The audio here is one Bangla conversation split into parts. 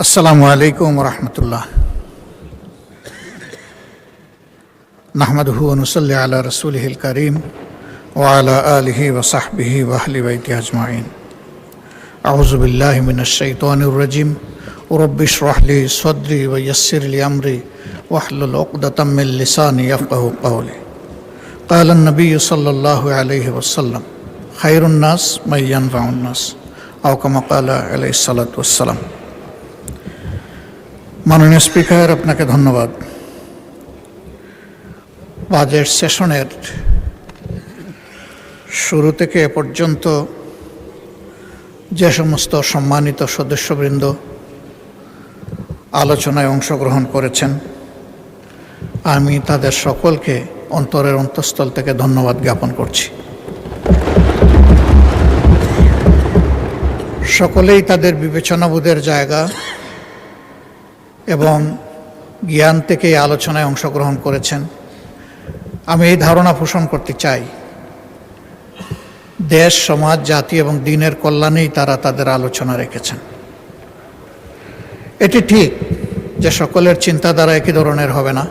আসসালামু আলাইকুম রহমতুল্লাহ। নাহমাদুহু ওয়া নুসাল্লি আলা রাসূলিহিল কারীম ওয়া আলা আলিহি ওয়া সাহবিহি ওয়া আহলি বাইতিহি আজমাইন। আউযু বিল্লাহি মিনাশ শাইতানির রাজীম। রাব্বি ইশরাহ লি সাদরি ওয়া ইয়াসসির লি আমরি ওয়াহলুল উকদাতাম মিন লিসানি ইয়াফকাহু কওলি। ক্বালা আন-নাবিয়্যু সাল্লাল্লাহু আলাইহি ওয়াসাল্লাম খায়রুন নাস মান ইয়ানফাউন নাস আও কামা ক্বালা আলাইহিস সালাতু ওয়াস সালাম। মাননীয় স্পিকার, আপনাকে ধন্যবাদ। বাজেট সেশনের শুরু থেকে এ পর্যন্ত যে সমস্ত সম্মানিত সদস্যবৃন্দ আলোচনায় অংশগ্রহণ করেছেন, আমি তাদের সকলকে অন্তরের অন্তঃস্থল থেকে ধন্যবাদ জ্ঞাপন করছি। সকলেই তাদের বিবেচনাবোধের জায়গা এবং জ্ঞান থেকে এই আলোচনায় অংশগ্রহণ করেছেন। আমি এই ধারণা পোষণ করতে চাই, দেশ, সমাজ, জাতি এবং দিনের কল্যাণেই তারা তাদের আলোচনা রেখেছেন। এটি ঠিক যে সকলের চিন্তাধারা একই ধরনের হবে না,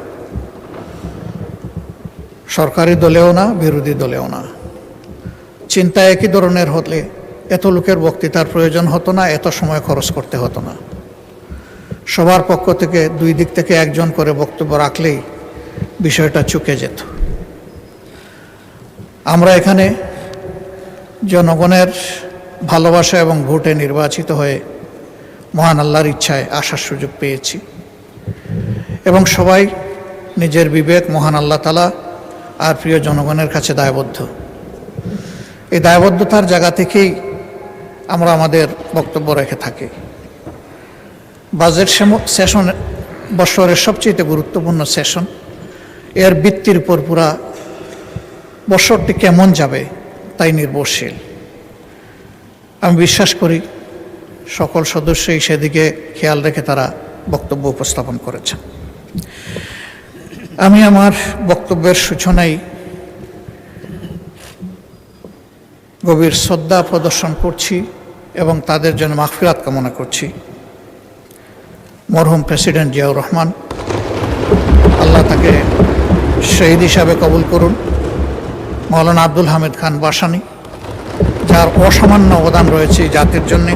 সরকারি দলেও না, বিরোধী দলেও না। চিন্তা একই ধরনের হলে এত লোকের বক্তৃতার প্রয়োজন হতো না, এত সময় খরচ করতে হতো না। সবার পক্ষ থেকে দুই দিক থেকে একজন করে বক্তব্য রাখলেই বিষয়টা চুকে যেত। আমরা এখানে জনগণের ভালোবাসা এবং ভোটে নির্বাচিত হয়ে মহান আল্লাহর ইচ্ছায় আসার সুযোগ পেয়েছি এবং সবাই নিজের বিবেক, মহান আল্লাহ তাআলা আর প্রিয় জনগণের কাছে দায়বদ্ধ। এই দায়বদ্ধতার জায়গা থেকেই আমরা আমাদের বক্তব্য রেখে থাকি। বাজেট সেশন বছরের সবচেয়ে গুরুত্বপূর্ণ সেশন। এর ভিত্তির উপর পুরা বছরটি কেমন যাবে তাই নির্ভরশীল। আমি বিশ্বাস করি সকল সদস্যই সেদিকে খেয়াল রেখে তারা বক্তব্য উপস্থাপন করেছেন। আমি আমার বক্তব্যের সূচনায় গভীর শ্রদ্ধা প্রদর্শন করছি এবং তাদের জন্য মাগফিরাত কামনা করছি। মরহুম প্রেসিডেন্ট জিয়াউর রহমান, আল্লাহ তাকে শহীদ হিসাবে কবুল করুন। মাওলানা আব্দুল হামিদ খান ভাসানী, যার অসামান্য অবদান রয়েছে জাতির জন্যে।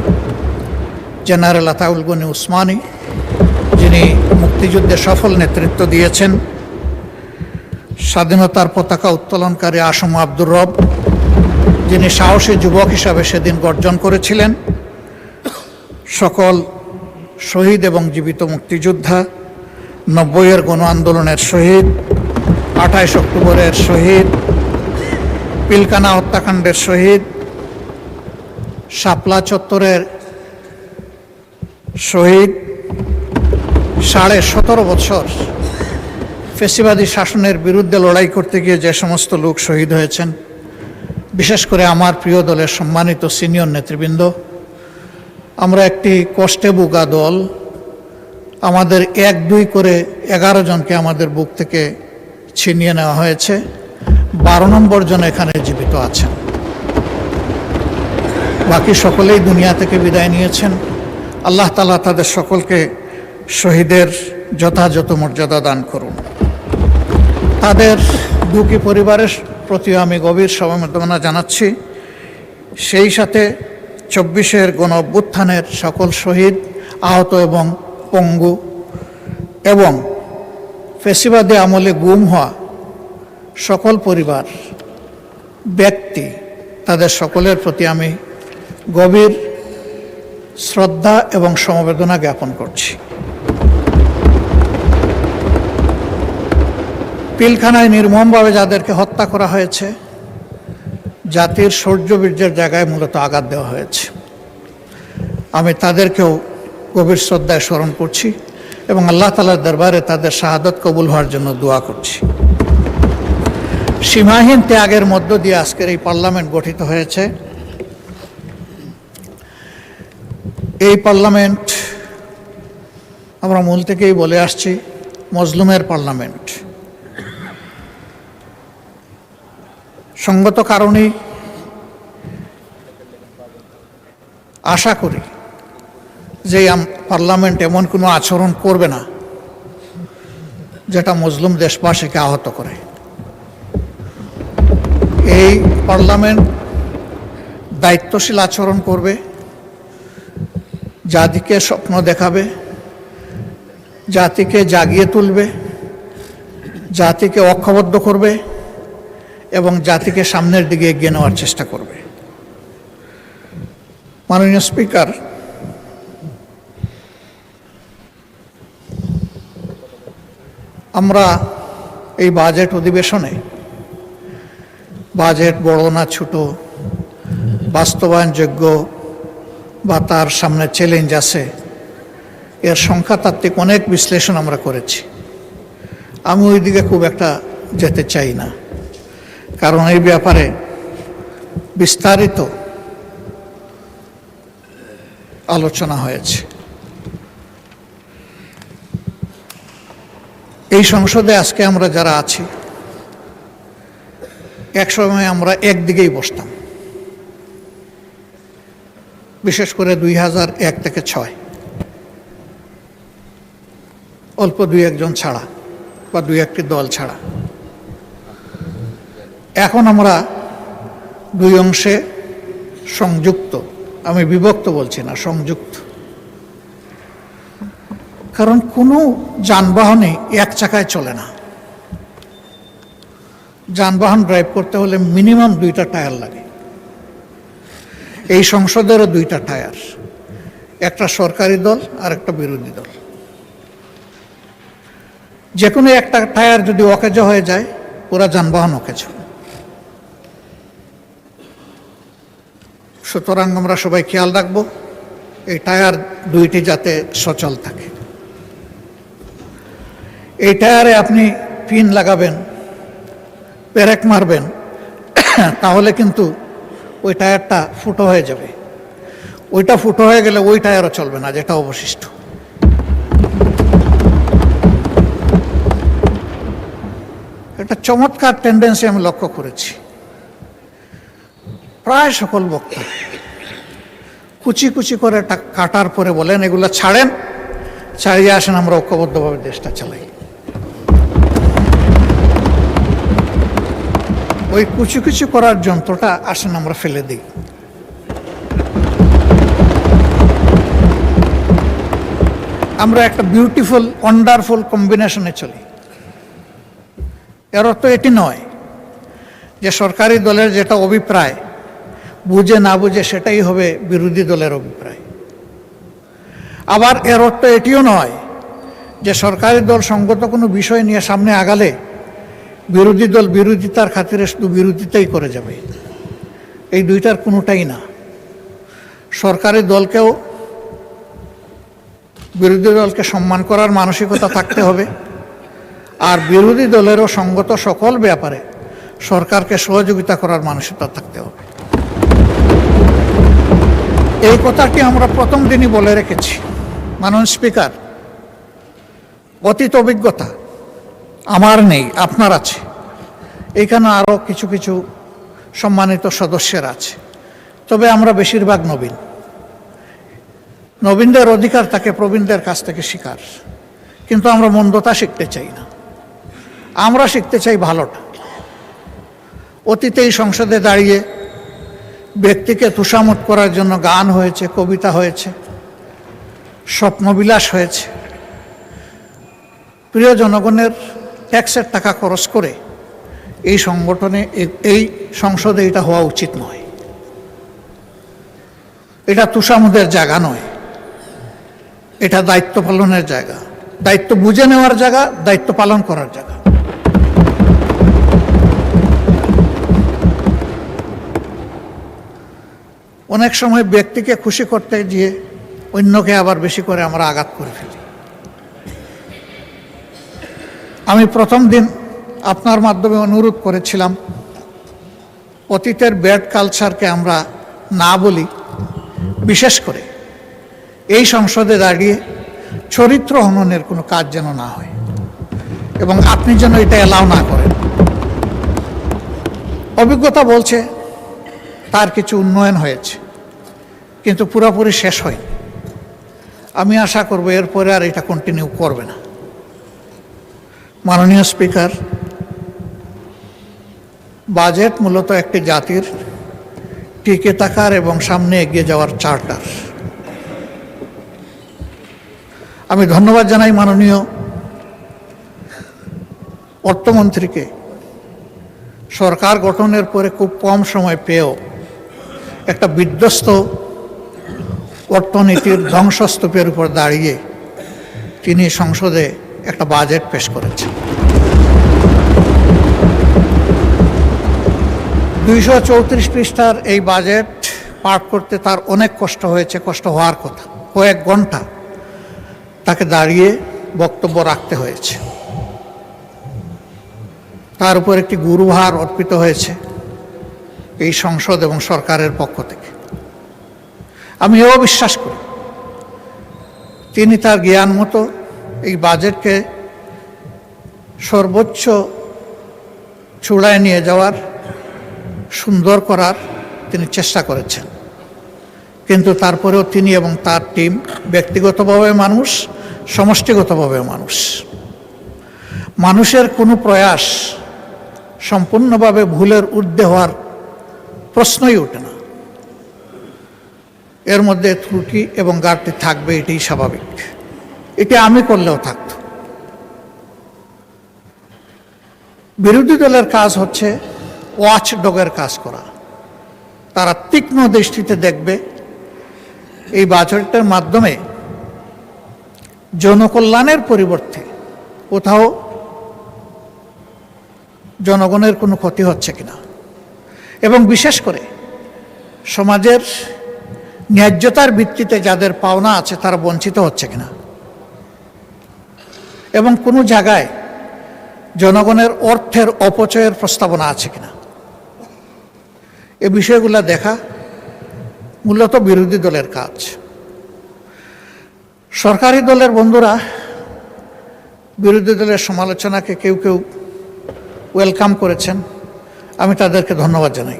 জেনারেল আতাউল গনি উসমানী, যিনি মুক্তিযুদ্ধে সফল নেতৃত্ব দিয়েছেন। স্বাধীনতার পতাকা উত্তোলনকারী আসম আব্দুর রব, যিনি সাহসী যুবক হিসাবে সেদিন গর্জন করেছিলেন। সকল শহীদ এবং জীবিত মুক্তিযোদ্ধা, 90-এর গণ আন্দোলনের শহীদ, 28 অক্টোবরের শহীদ, পিলখানা হত্যাকাণ্ডের শহীদ, শাপলা চত্বরের শহীদ, 17.5 বছর ফ্যাসিবাদী শাসনের বিরুদ্ধে লড়াই করতে গিয়ে যে সমস্ত লোক শহীদ হয়েছেন, বিশেষ করে আমার প্রিয় দলের সম্মানিত সিনিয়র নেতৃবৃন্দ। আমরা একটি কষ্টে ভোগা দল। আমাদের 1-2 করে 11 জনকে আমাদের বুক থেকে ছিনিয়ে নেওয়া হয়েছে। 12 নম্বর জন এখানে জীবিত আছেন। বাকি সকলেই দুনিয়া থেকে বিদায় নিয়েছেন। আল্লাহ তাআলা তাদের সকলকে শহীদের যথাযথ মর্যাদা দান করুন। তাদের দুঃখী পরিবারের প্রতিও আমি গভীর সমবেদনা জানাচ্ছি। সেই সাথে 24-এর গণ অভ্যুত্থানের সকল শহীদ, আহত এবং পঙ্গু এবং ফ্যাসিবাদী আমলে গুম হওয়া সকল পরিবার, ব্যক্তি, তাদের সকলের প্রতি আমি গভীর শ্রদ্ধা এবং সমবেদনা জ্ঞাপন করছি। পিলখানায় নির্মমভাবে যাদেরকে হত্যা করা হয়েছে, জাতির শৌর্যবীর্যের জায়গায় মূলত আঘাত দেওয়া হয়েছে। আমি তাদেরকেও গভীর শ্রদ্ধায় স্মরণ করছি এবং আল্লাহ তাআলার দরবারে তাদের শাহাদত কবুল হওয়ার জন্য দোয়া করছি। সীমাহীন ত্যাগের মধ্য দিয়ে আজকের এই পার্লামেন্ট গঠিত হয়েছে। এই পার্লামেন্ট আমরা মূল থেকেই বলে আসছি, মজলুমের পার্লামেন্ট। সঙ্গত কারণেই আশা করি যে পার্লামেন্ট এমন কোনো আচরণ করবে না যেটা মজলুম দেশবাসীকে আহত করে। এই পার্লামেন্ট দায়িত্বশীল আচরণ করবে, জাতিকে স্বপ্ন দেখাবে, জাতিকে জাগিয়ে তুলবে, জাতিকে ঐক্যবদ্ধ করবে এবং জাতিকে সামনের দিকে এগিয়ে নেওয়ার চেষ্টা করবে। মাননীয় স্পিকার, আমরা এই বাজেট অধিবেশনে বাজেট বড় না ছোট, বাস্তবায়নযোগ্য বা তার সামনে চ্যালেঞ্জ আছে, এর সংখ্যাতাত্ত্বিক অনেক বিশ্লেষণ আমরা করেছি। আমি ওই দিকে খুব একটা যেতে চাই না, কারণ এই ব্যাপারে বিস্তারিত আলোচনা হয়েছে। এই সংসদে আজকে আমরা যারা আছি, একসময় আমরা একদিকেই বসতাম, বিশেষ করে 2001 থেকে 2006, অল্প দুই একজন ছাড়া বা দুই একটি দল ছাড়া। এখন আমরা দুই অংশে সংযুক্ত, আমি বিভক্ত বলছি না, সংযুক্ত। কারণ কোনো যানবাহনে এক চাকায় চলে না। যানবাহন ড্রাইভ করতে হলে মিনিমাম 2টা টায়ার লাগে। এই সংসদেরও 2টা টায়ার, একটা সরকারি দল আর একটা বিরোধী দল। যে কোনো একটা টায়ার যদি অকেজো হয়ে যায়, পুরা যানবাহন অকেজো। সুতরাং আমরা সবাই খেয়াল রাখবো এই টায়ার 2টি যাতে সচল থাকে। এই টায়ারে আপনি পিন লাগাবেন, পেরেক মারবেন, তাহলে কিন্তু ওই টায়ারটা ফুটো হয়ে যাবে। ওইটা ফুটো হয়ে গেলে ওই টায়ারও চলবে না, যেটা অবশিষ্ট। একটা চমৎকার টেন্ডেন্সি আমি লক্ষ্য করেছি। প্রায় সকল বক্তা কুচি কুচি করে কাটার পরে বলেন, এগুলো ছাড়েন, ছাড়িয়ে আসেন, আমরা ঐক্যবদ্ধভাবে দেশটা চালাই। ওই কুচি কুচি করার যন্ত্রটা আসেন আমরা ফেলে দিই। আমরা একটা বিউটিফুল ওয়ান্ডারফুল কম্বিনেশনে চলি। এর অর্থ এটি নয় যে সরকারি দলের যেটা অভিপ্রায়, বুঝে না বুঝে সেটাই হবে বিরোধী দলের অভিপ্রায়। আবার এর অর্থ এটিও নয় যে সরকারি দল সঙ্গত কোনো বিষয় নিয়ে সামনে আগালে বিরোধী দল বিরোধিতার খাতিরে শুধু বিরোধিতাই করে যাবে। এই দুইটার কোনোটাই না। সরকারি দলকেও বিরোধী দলকে সম্মান করার মানসিকতা থাকতে হবে, আর বিরোধী দলেরও সঙ্গত সকল ব্যাপারে সরকারকে সহযোগিতা করার মানসিকতা থাকতে হবে। এই কথাটি আমরা প্রথম দিনই বলে রেখেছি। মাননীয় স্পিকার, অতীত অভিজ্ঞতা আমার নেই, আপনার আছে। এখানে আরও কিছু কিছু সম্মানিত সদস্যের আছে, তবে আমরা বেশিরভাগ নবীন। নবীনদের অধিকার থাকে প্রবীণদের কাছ থেকে শিকার, কিন্তু আমরা মন্দতা শিখতে চাই না, আমরা শিখতে চাই ভালোটা। অতীতে এই সংসদে দাঁড়িয়ে ব্যক্তিকে তুষামত করার জন্য গান হয়েছে, কবিতা হয়েছে, স্বপ্নবিলাস হয়েছে। প্রিয় জনগণের ট্যাক্সের টাকা খরচ করে এই সংগঠনে, এই সংসদে এটা হওয়া উচিত নয়। এটা তুষামতের জায়গা নয়, এটা দায়িত্ব পালনের জায়গা, দায়িত্ব বুঝে নেওয়ার জায়গা, দায়িত্ব পালন করার জায়গা। অনেক সময় ব্যক্তিকে খুশি করতে গিয়ে অন্যকে আবার বেশি করে আমরা আঘাত করে ফেলি। আমি প্রথম দিন আপনার মাধ্যমে অনুরোধ করেছিলাম অতীতের ব্যাড কালচারকে আমরা না বলি, বিশেষ করে এই সংসদে দাঁড়িয়ে চরিত্র হননের কোনো কাজ যেন না হয়, এবং আপনি যেন এটা এলাও না করেন। অভিজ্ঞতা বলছে তার কিছু উন্নয়ন হয়েছে, কিন্তু পুরোপুরি শেষ হয়নি। আমি আশা করব এরপরে আর এটা কন্টিনিউ করবে না। মাননীয় স্পিকার, বাজেট মূলত একটি জাতির টিকে থাকার এবং সামনে এগিয়ে যাওয়ার চার্টার। আমি ধন্যবাদ জানাই মাননীয় অর্থমন্ত্রীকে, সরকার গঠনের পরে খুব কম সময় পেয়েও একটা বিধ্বস্ত অর্থনীতির ধ্বংসস্তূপের উপর দাঁড়িয়ে তিনি সংসদে একটা বাজেট পেশ করেছেন। 234 পৃষ্ঠার এই বাজেট পাঠ করতে তার অনেক কষ্ট হয়েছে, কষ্ট হওয়ার কথা। কয়েক ঘন্টা তাকে দাঁড়িয়ে বক্তব্য রাখতে হয়েছে। তার উপর একটি গুরুভার অর্পিত হয়েছে এই সংসদ এবং সরকারের পক্ষ থেকে। আমি এও বিশ্বাস করি তিনি তার জ্ঞান মতো এই বাজেটকে সর্বোচ্চ চূড়ায় নিয়ে যাওয়ার, সুন্দর করার তিনি চেষ্টা করেছেন। কিন্তু তারপরেও তিনি এবং তার টিম ব্যক্তিগতভাবে মানুষ, সমষ্টিগতভাবে মানুষ। মানুষের কোনো প্রয়াস সম্পূর্ণভাবে ভুলের ঊর্ধ্বে হওয়ার প্রশ্নই ওঠে না। এর মধ্যে ত্রুটি এবং ঘাটতি থাকবে, এটাই স্বাভাবিক। এটা আমি করলেও থাকত। বিরোধী দলের কাজ হচ্ছে ওয়াচ ডগের কাজ করা। তারা তীক্ষ্ণ দৃষ্টিতে দেখবে এই বাজেটের মাধ্যমে জনকল্যাণের পরিবর্তে কোথাও জনগণের কোনো ক্ষতি হচ্ছে কিনা, এবং বিশেষ করে সমাজের ন্যায্যতার ভিত্তিতে যাদের পাওনা আছে তারা বঞ্চিত হচ্ছে কিনা, এবং কোনো জায়গায় জনগণের অর্থের অপচয়ের প্রস্তাবনা আছে কিনা, এ বিষয়গুলো দেখা মূলত বিরোধী দলের কাজ। সরকারি দলের বন্ধুরা বিরোধী দলের সমালোচনাকে কেউ কেউ ওয়েলকাম করেছেন, আমি তাদেরকে ধন্যবাদ জানাই।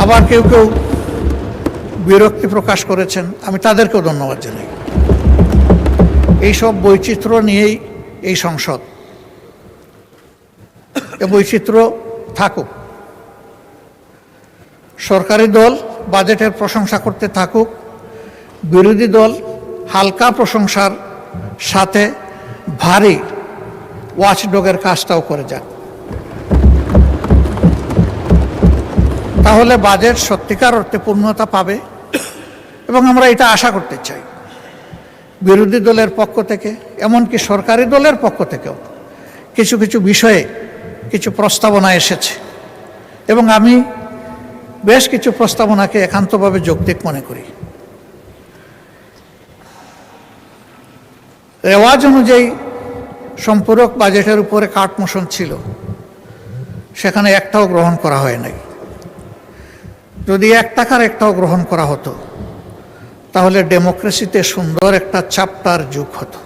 আবার কেউ কেউ বিরক্তি প্রকাশ করেছেন, আমি তাদেরকেও ধন্যবাদ জানাই। এইসব বৈচিত্র্য নিয়েই এই সংসদ, এ বৈচিত্র্য থাকুক। সরকারি দল বাজেটের প্রশংসা করতে থাকুক, বিরোধী দল হালকা প্রশংসার সাথে ভারী ওয়াচডগের কাজটাও করে যাক। তাহলে বাজেট সত্যিকার অর্থে পূর্ণতা পাবে, এবং আমরা এটা আশা করতে চাই। বিরোধী দলের পক্ষ থেকে, এমনকি সরকারি দলের পক্ষ থেকেও কিছু কিছু বিষয়ে কিছু প্রস্তাবনা এসেছে, এবং আমি বেশ কিছু প্রস্তাবনাকে একান্তভাবে যৌক্তিক মনে করি। রেওয়াজ অনুযায়ী সম্পূরক বাজেটের উপরে কাট মোশন ছিল, সেখানে একটাও গ্রহণ করা হয় নাই। যদি 1 টাকার একটাও গ্রহণ করা হতো তাহলে ডেমোক্রেসিতে সুন্দর একটা চ্যাপ্টার যোগ হতো।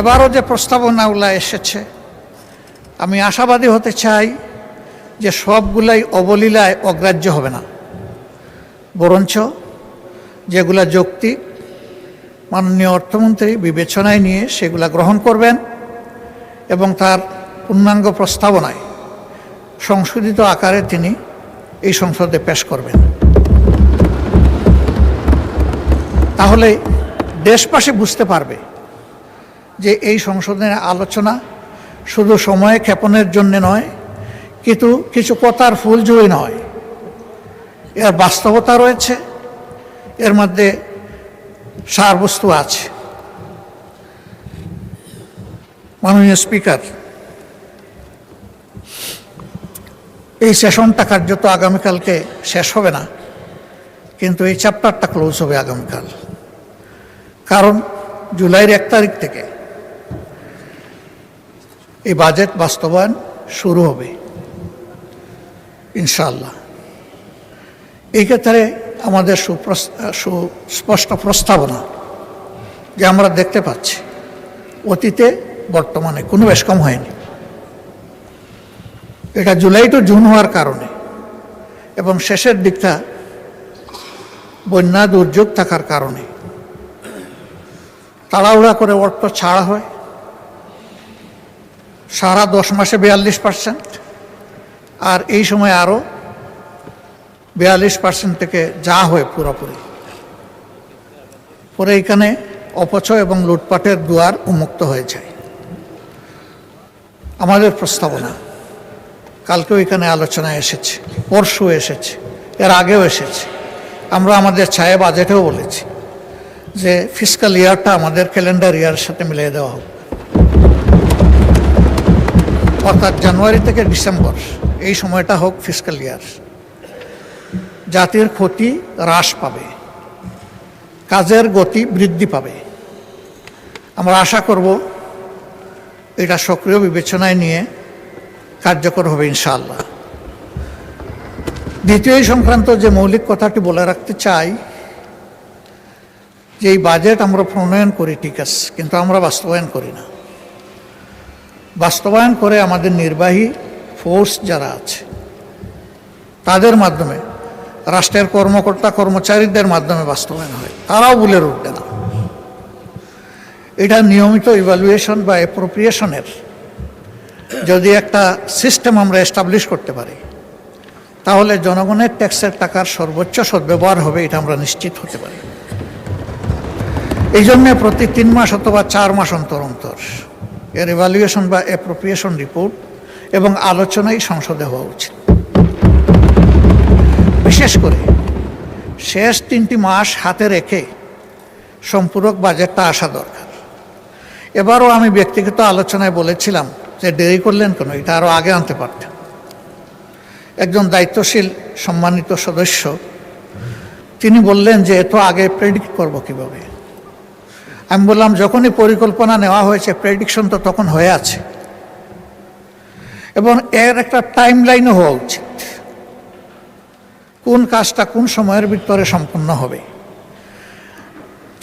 এবারও যে প্রস্তাবনাগুলো এসেছে, আমি আশাবাদী হতে চাই যে সবগুলাই অবলীলায় অগ্রাহ্য হবে না, বরঞ্চ যেগুলা যৌক্তিক মাননীয় অর্থমন্ত্রী বিবেচনায় নিয়ে সেগুলা গ্রহণ করবেন এবং তার পূর্ণাঙ্গ প্রস্তাবনায় সংশোধিত আকারে তিনি এই সংসদে পেশ করবেন। তাহলে দেশবাসী বুঝতে পারবে যে এই সংশোধনের আলোচনা শুধু সময় ক্ষেপণের জন্য নয়, কিন্তু কিছু কথার ফুলঝুরি নয়, এর বাস্তবতা রয়েছে, এর মধ্যে সারবস্তু আছে। মাননীয় স্পিকার, এই সেশনটা কার্যত আগামীকালকে শেষ হবে না, কিন্তু এই চ্যাপ্টারটা ক্লোজ হবে আগামীকাল। কারণ জুলাইয়ের 1 তারিখ থেকে এই বাজেট বাস্তবায়ন শুরু হবে ইনশাআল্লাহ। এই ক্ষেত্রে আমাদের সুস্পষ্ট প্রস্তাবনা যে আমরা দেখতে পাচ্ছি অতীতে বর্তমানে কোনো বেশ কম হয়নি। এটা জুলাই টু জুন হওয়ার কারণে এবং শেষের দিকটা বন্যা দুর্যোগ থাকার কারণে তাড়াহুড়া করে অর্থ ছাড়া হয়। সারা 10 মাসে 42%, আর এই সময় আরও 42% থেকে যা হয় পুরোপুরি। পরে এখানে অপচয় এবং লুটপাটের দুয়ার উন্মুক্ত হয়ে যায়। আমাদের প্রস্তাবনা কালকেও এখানে আলোচনায় এসেছে, পরশু এসেছে, এর আগেও এসেছে। আমরা আমাদের ছায়া বাজেটেও বলেছি যে ফিসকাল ইয়ারটা আমাদের ক্যালেন্ডার ইয়ারের সাথে মিলিয়ে দেওয়া হোক, অর্থাৎ জানুয়ারি থেকে ডিসেম্বর এই সময়টা হোক ফিসকাল ইয়ার। জাতির ক্ষতি হ্রাস পাবে, কাজের গতি বৃদ্ধি পাবে। আমরা আশা করব এটা সক্রিয় বিবেচনায় নিয়ে কার্যকর হবে ইনশাআল্লাহ। দ্বিতীয় সংক্রান্ত যে মৌলিক কথাটি বলে রাখতে চাই, যে এই বাজেট আমরা প্রণয়ন করি ঠিক আছে, কিন্তু আমরা বাস্তবায়ন করি না। বাস্তবায়ন করে আমাদের নির্বাহী ফোর্স যারা আছে তাদের মাধ্যমে, রাষ্ট্রের কর্মকর্তা কর্মচারীদের মাধ্যমে বাস্তবায়ন হয়, তারাও ভুলের উঠবে না। এটা নিয়মিত ইভ্যালুয়েশন বা অ্যাপ্রোপ্রিয়েশনের যদি একটা সিস্টেম আমরা এস্টাবলিশ করতে পারি, তাহলে জনগণের ট্যাক্সের টাকার সর্বোচ্চ সদ্ব্যবহার হবে, এটা আমরা নিশ্চিত হতে পারি। এই জন্যে প্রতি 3 মাস অথবা 4 মাস অন্তর অন্তর এর ইভ্যালুয়েশন বা অ্যাপ্রোপ্রিয়েশন রিপোর্ট এবং আলোচনাই সংসদে হওয়া উচিত। বিশেষ করে শেষ 3টি মাস হাতে রেখে সম্পূরক বাজেটটা আসা দরকার। এবারও আমি ব্যক্তিগত আলোচনায় বলেছিলাম যে দেরি করলেন কেন, এটা আরও আগে আনতে পারতেন। একজন দায়িত্বশীল সম্মানিত সদস্য তিনি বললেন যে এত আগে প্রেডিক্ট করব কিভাবে। আমি বললাম যখনই পরিকল্পনা নেওয়া হয়েছে প্রেডিকশন তো তখন হয়ে আছে, এবং এর একটা টাইম লাইনও হওয়া উচিত, কোন কাজটা কোন সময়ের ভিতরে সম্পন্ন হবে।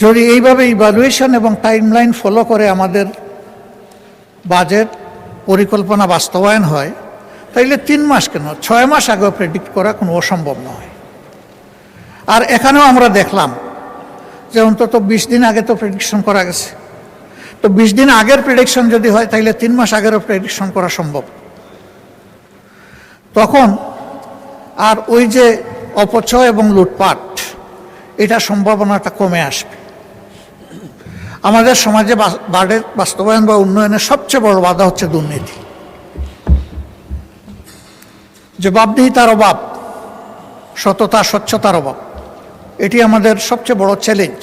যদি এইভাবে ইভ্যালুয়েশন এবং টাইম লাইন ফলো করে আমাদের বাজেট পরিকল্পনা বাস্তবায়ন হয়, তাইলে 3 মাস কেন 6 মাস আগেও প্রেডিক্ট করা কোনো অসম্ভব নয়। আর এখানেও আমরা দেখলাম যে অন্তত 20 দিন আগে তো প্রেডিকশন করা গেছে। তো 20 দিন আগের প্রেডিকশন যদি হয় তাইলে 3 মাস আগেরও প্রেডিকশন করা সম্ভব। তখন আর ওই যে অপচয় এবং লুটপাট, এটা সম্ভাবনাটা কমে আসবে। আমাদের সমাজে বাজেট বাস্তবায়ন বা উন্নয়নের সবচেয়ে বড় বাধা হচ্ছে দুর্নীতি, জবাবদিহিতার অভাব, সততা স্বচ্ছতার অভাব। এটি আমাদের সবচেয়ে বড় চ্যালেঞ্জ।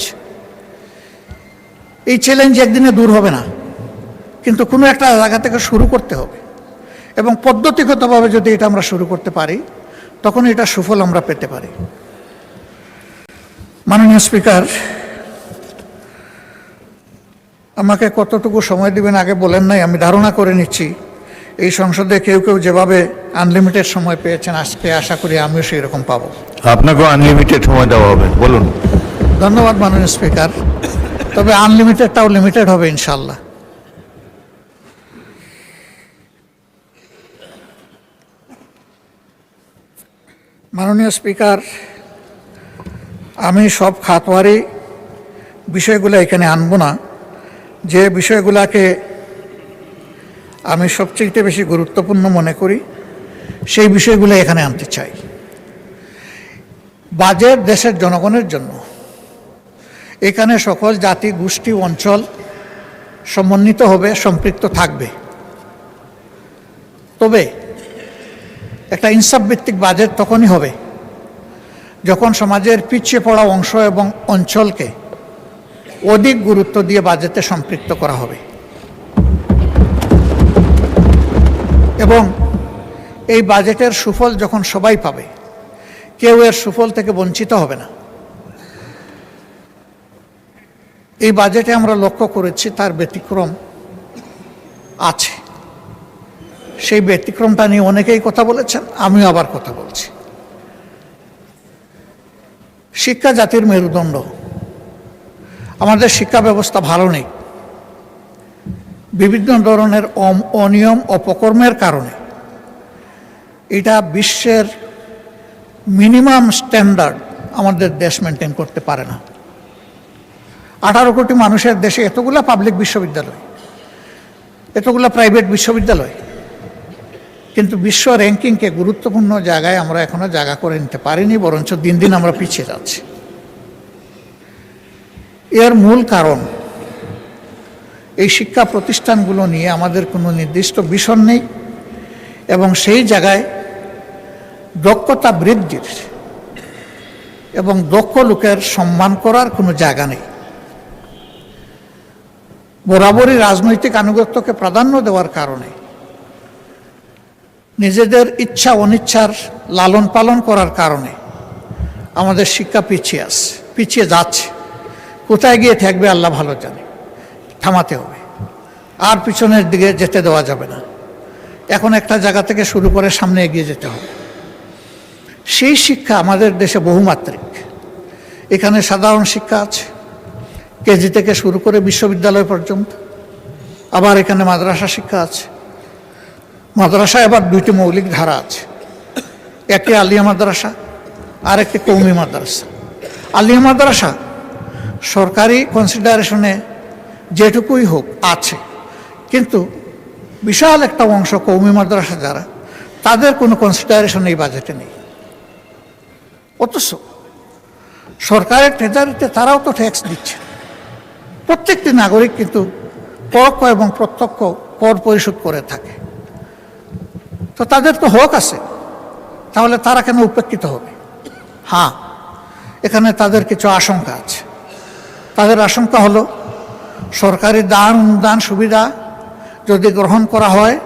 এই চ্যালেঞ্জ একদিনে দূর হবে না, কিন্তু কোনো একটা জায়গা থেকে শুরু করতে হবে, এবং পদ্ধতিগতভাবে যদি এটা আমরা শুরু করতে পারি তখন এটা সুফল আমরা পেতে পারি। মাননীয় স্পিকার, আমাকে কতটুকু সময় দিবেন আগে বলেন নাই, আমি ধারণা করে নিচ্ছি এই সংসদে কেউ কেউ যেভাবে আনলিমিটেড সময় পেয়েছেন, আজকে আশা করি আমিও সেই রকম পাবো। আপনাকেও আনলিমিটেড সময় দেওয়া হবে, বলুন। ধন্যবাদ মাননীয় স্পিকার, তবে আনলিমিটেডটাও লিমিটেড হবে ইনশাল্লাহ। মাননীয় স্পিকার, আমি সব খাতওয়ারি বিষয়গুলো এখানে আনবো না। যে বিষয়গুলোকে আমি সবচেয়ে বেশি গুরুত্বপূর্ণ মনে করি সেই বিষয়গুলো এখানে আনতে চাই। বাজেট দেশের জনগণের জন্য, এখানে সকল জাতি গোষ্ঠী অঞ্চল সমন্বিত হবে, সম্পৃক্ত থাকবে। তবে একটা ইনসাফ ভিত্তিক বাজেট তখনই হবে যখন সমাজের পিছিয়ে পড়া অংশ এবং অঞ্চলকে অধিক গুরুত্ব দিয়ে বাজেটে সম্পৃক্ত করা হবে, এবং এই বাজেটের সুফল যখন সবাই পাবে, কেউ এর সুফল থেকে বঞ্চিত হবে না। এই বাজেটে আমরা লক্ষ্য করেছি তার ব্যতিক্রম আছে। সেই ব্যতিক্রমটা নিয়ে অনেকেই কথা বলেছেন, আমিও আবার কথা বলছি। শিক্ষা জাতির মেরুদণ্ড। আমাদের শিক্ষা ব্যবস্থা ভালো নেই। বিভিন্ন ধরনের অনিয়ম অপকর্মের কারণে এটা বিশ্বের মিনিমাম স্ট্যান্ডার্ড আমাদের দেশ মেনটেন করতে পারে না। 18 কোটি মানুষের দেশে এতগুলা পাবলিক বিশ্ববিদ্যালয়, এতগুলা প্রাইভেট বিশ্ববিদ্যালয়, কিন্তু বিশ্ব র্যাঙ্কিংকে গুরুত্বপূর্ণ জায়গায় আমরা এখনো জায়গা করে নিতে পারিনি, বরঞ্চ দিন দিন আমরা পিছিয়ে যাচ্ছি। এর মূল কারণ এই শিক্ষা প্রতিষ্ঠানগুলো নিয়ে আমাদের কোনো নির্দিষ্ট ভিশন নেই এবং সেই জায়গায় দক্ষতা বৃদ্ধির এবং দক্ষ লোকের সম্মান করার কোনো জায়গা নেই। বরাবরই রাজনৈতিক আনুগত্যকে প্রাধান্য দেওয়ার কারণে নিজেদের ইচ্ছা অনিচ্ছার লালন পালন করার কারণে আমাদের শিক্ষা পিছিয়ে যাচ্ছে। কোথায় গিয়ে থাকবে আল্লাহ ভালো জানে। থামাতে হবে, আর পিছনের দিকে যেতে দেওয়া যাবে না। এখন একটা জায়গা থেকে শুরু করে সামনে এগিয়ে যেতে হবে। সেই শিক্ষা আমাদের দেশে বহুমাত্রিক। এখানে সাধারণ শিক্ষা আছে, কেজি থেকে শুরু করে বিশ্ববিদ্যালয় পর্যন্ত। আবার এখানে মাদ্রাসা শিক্ষা আছে। মাদ্রাসায় আবার 2টি মৌলিক ধারা আছে, একটি আলিয়া মাদ্রাসা আর একটি কওমি মাদ্রাসা। আলিয়া মাদ্রাসা সরকারি কনসিডারেশনে যেটুকুই হোক আছে, কিন্তু বিশাল একটা অংশ কওমি মাদ্রাসা যারা, তাদের কোনো কনসিডারেশন এই বাজেটে নেই। অথচ সরকারের ট্রেজারিতে তারাও তো ট্যাক্স দিচ্ছে। প্রত্যেকটি নাগরিক কিন্তু পরোক্ষ এবং প্রত্যক্ষ কর পরিশোধ করে থাকে। তো তাদের তো হক আছে, তাহলে তারা কেন উপেক্ষিত হবে? হ্যাঁ, এখানে তাদের কিছু আশঙ্কা আছে। তাদের আশঙ্কা হলো সরকারি দান অনুদান সুবিধা যদি গ্রহণ করা হয়,